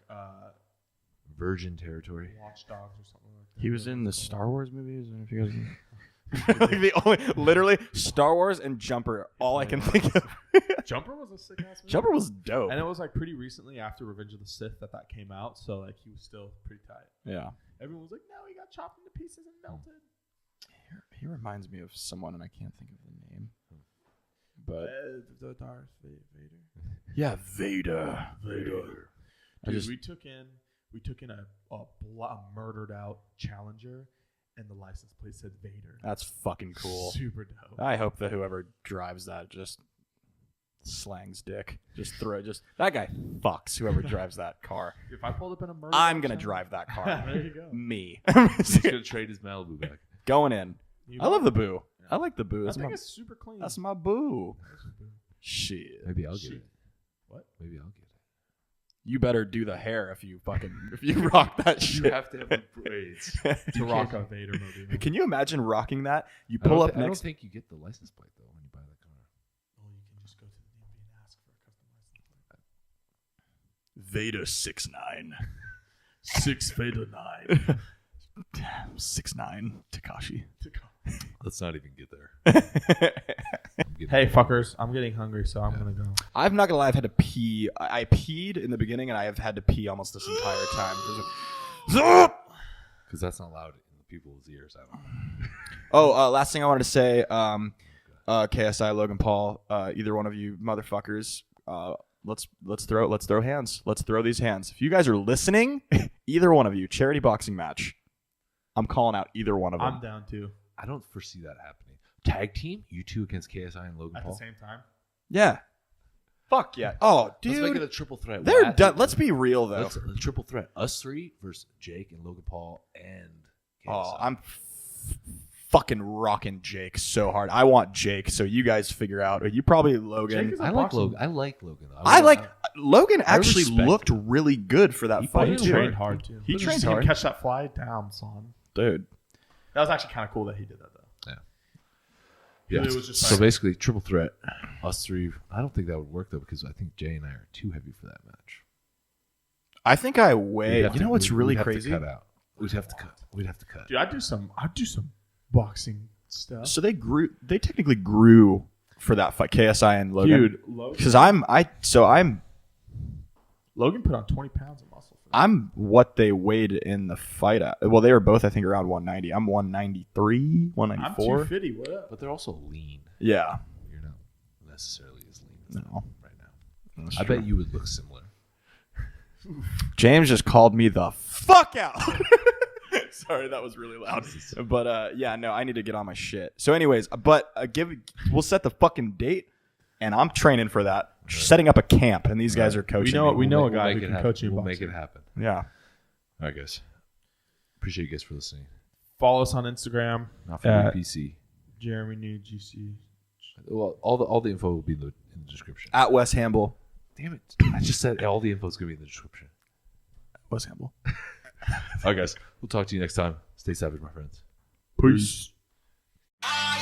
Virgin Territory. Watch Dogs or something like that. He was in the Star Wars movies. And if you guys, like the only, literally Star Wars and Jumper. All I can think of. Jumper was a sick ass movie. Jumper was dope. And it was like pretty recently after Revenge of the Sith that came out, so like he was still pretty tight. Yeah. Everyone was like, "No, he got chopped into pieces and melted." He reminds me of someone, and I can't think of the name. But The Darth Vader. yeah, Vader. Dude, we took in a murdered out Challenger, and the license plate said Vader. That's fucking cool. Super dope. I hope that whoever drives that just slangs dick. That guy fucks whoever drives that car. If I pulled up in a murder, I'm gonna drive that car. There you go. Me. He's gonna trade his Malibu back. Going in. You I love the boo. I like the boo. I That's think my, it's super clean. that's my boo. Shit. Maybe I'll get Shit. it. What? Maybe I'll get it. You better do the hair if you rock that You shit. have to have the braids. to rock a Vader movie. Can you imagine rocking that? You I pull don't up I don't next. think you get the license plate though when you buy that car. Vader 6'9". 6 Vader 9. 6'9", Tekashi. Let's not even get there. Hey, fuckers. I'm getting hungry, so I'm going to go. I'm not gonna lie. I've had to pee. I peed in the beginning, and I have had to pee almost this entire time. Because that's not loud in the people's ears. I don't know. Oh, last thing I wanted to say. KSI, Logan Paul, either one of you motherfuckers. Let's throw hands. Let's throw these hands. If you guys are listening, either one of you, charity boxing match. I'm calling out either one of them. I'm down too. I don't foresee that happening. Tag team, you two against KSI and Logan At Paul. the same time? Yeah. Fuck yeah. Oh, dude. Let's make it a triple threat. They're done. Let's be real though. Let's a triple threat. Us three versus Jake and Logan Paul and KSI. Oh, I'm fucking rocking Jake so hard. I want Jake, so you guys figure out. You probably Logan. Jake is I like Logan. I like Logan. Logan actually respect looked him. really good for that He fight too. trained hard too. He trained Did you hard. catch that fly? Damn, son. Dude. That was actually kind of cool that he did that, though. Yeah. It was just So like- basically, triple threat. Us three. I don't think that would work though because I think Jay and I are too heavy for that match. I think I weigh. You know what's really we'd have crazy? To cut out. We'd have to cut. We'd have to cut. Dude, I'd do some boxing stuff. So they grew. They technically grew for that fight, KSI and Logan. Dude, Logan, Because I'm Logan put on 20 pounds of muscle. For that. I'm what they weighed in the fight at. Well, they were both I think around 190. I'm 193, I'm 194. 250. What up? But they're also lean. Yeah. You're not necessarily as lean as No. them right now. That's I true. bet you would look similar. James just called me the fuck out. Sorry, that was really loud. But yeah, no, I need to get on my shit. So, anyways, but we'll set the fucking date, and I'm training for that. Setting up a camp, and these guys are coaching. We know a We'll guy make who it can happen. coach you. We'll boxing. make it happen. Yeah. All right, guys. Appreciate you guys for listening. Follow us on Instagram. Not for me, PC. Jeremy New GC. Well, all the info will be in the description. At Wes Hamble. Damn it! I just said all the info is going to be in the description. Wes Hamble. All right, guys. We'll talk to you next time. Stay savage, my friends. Peace. I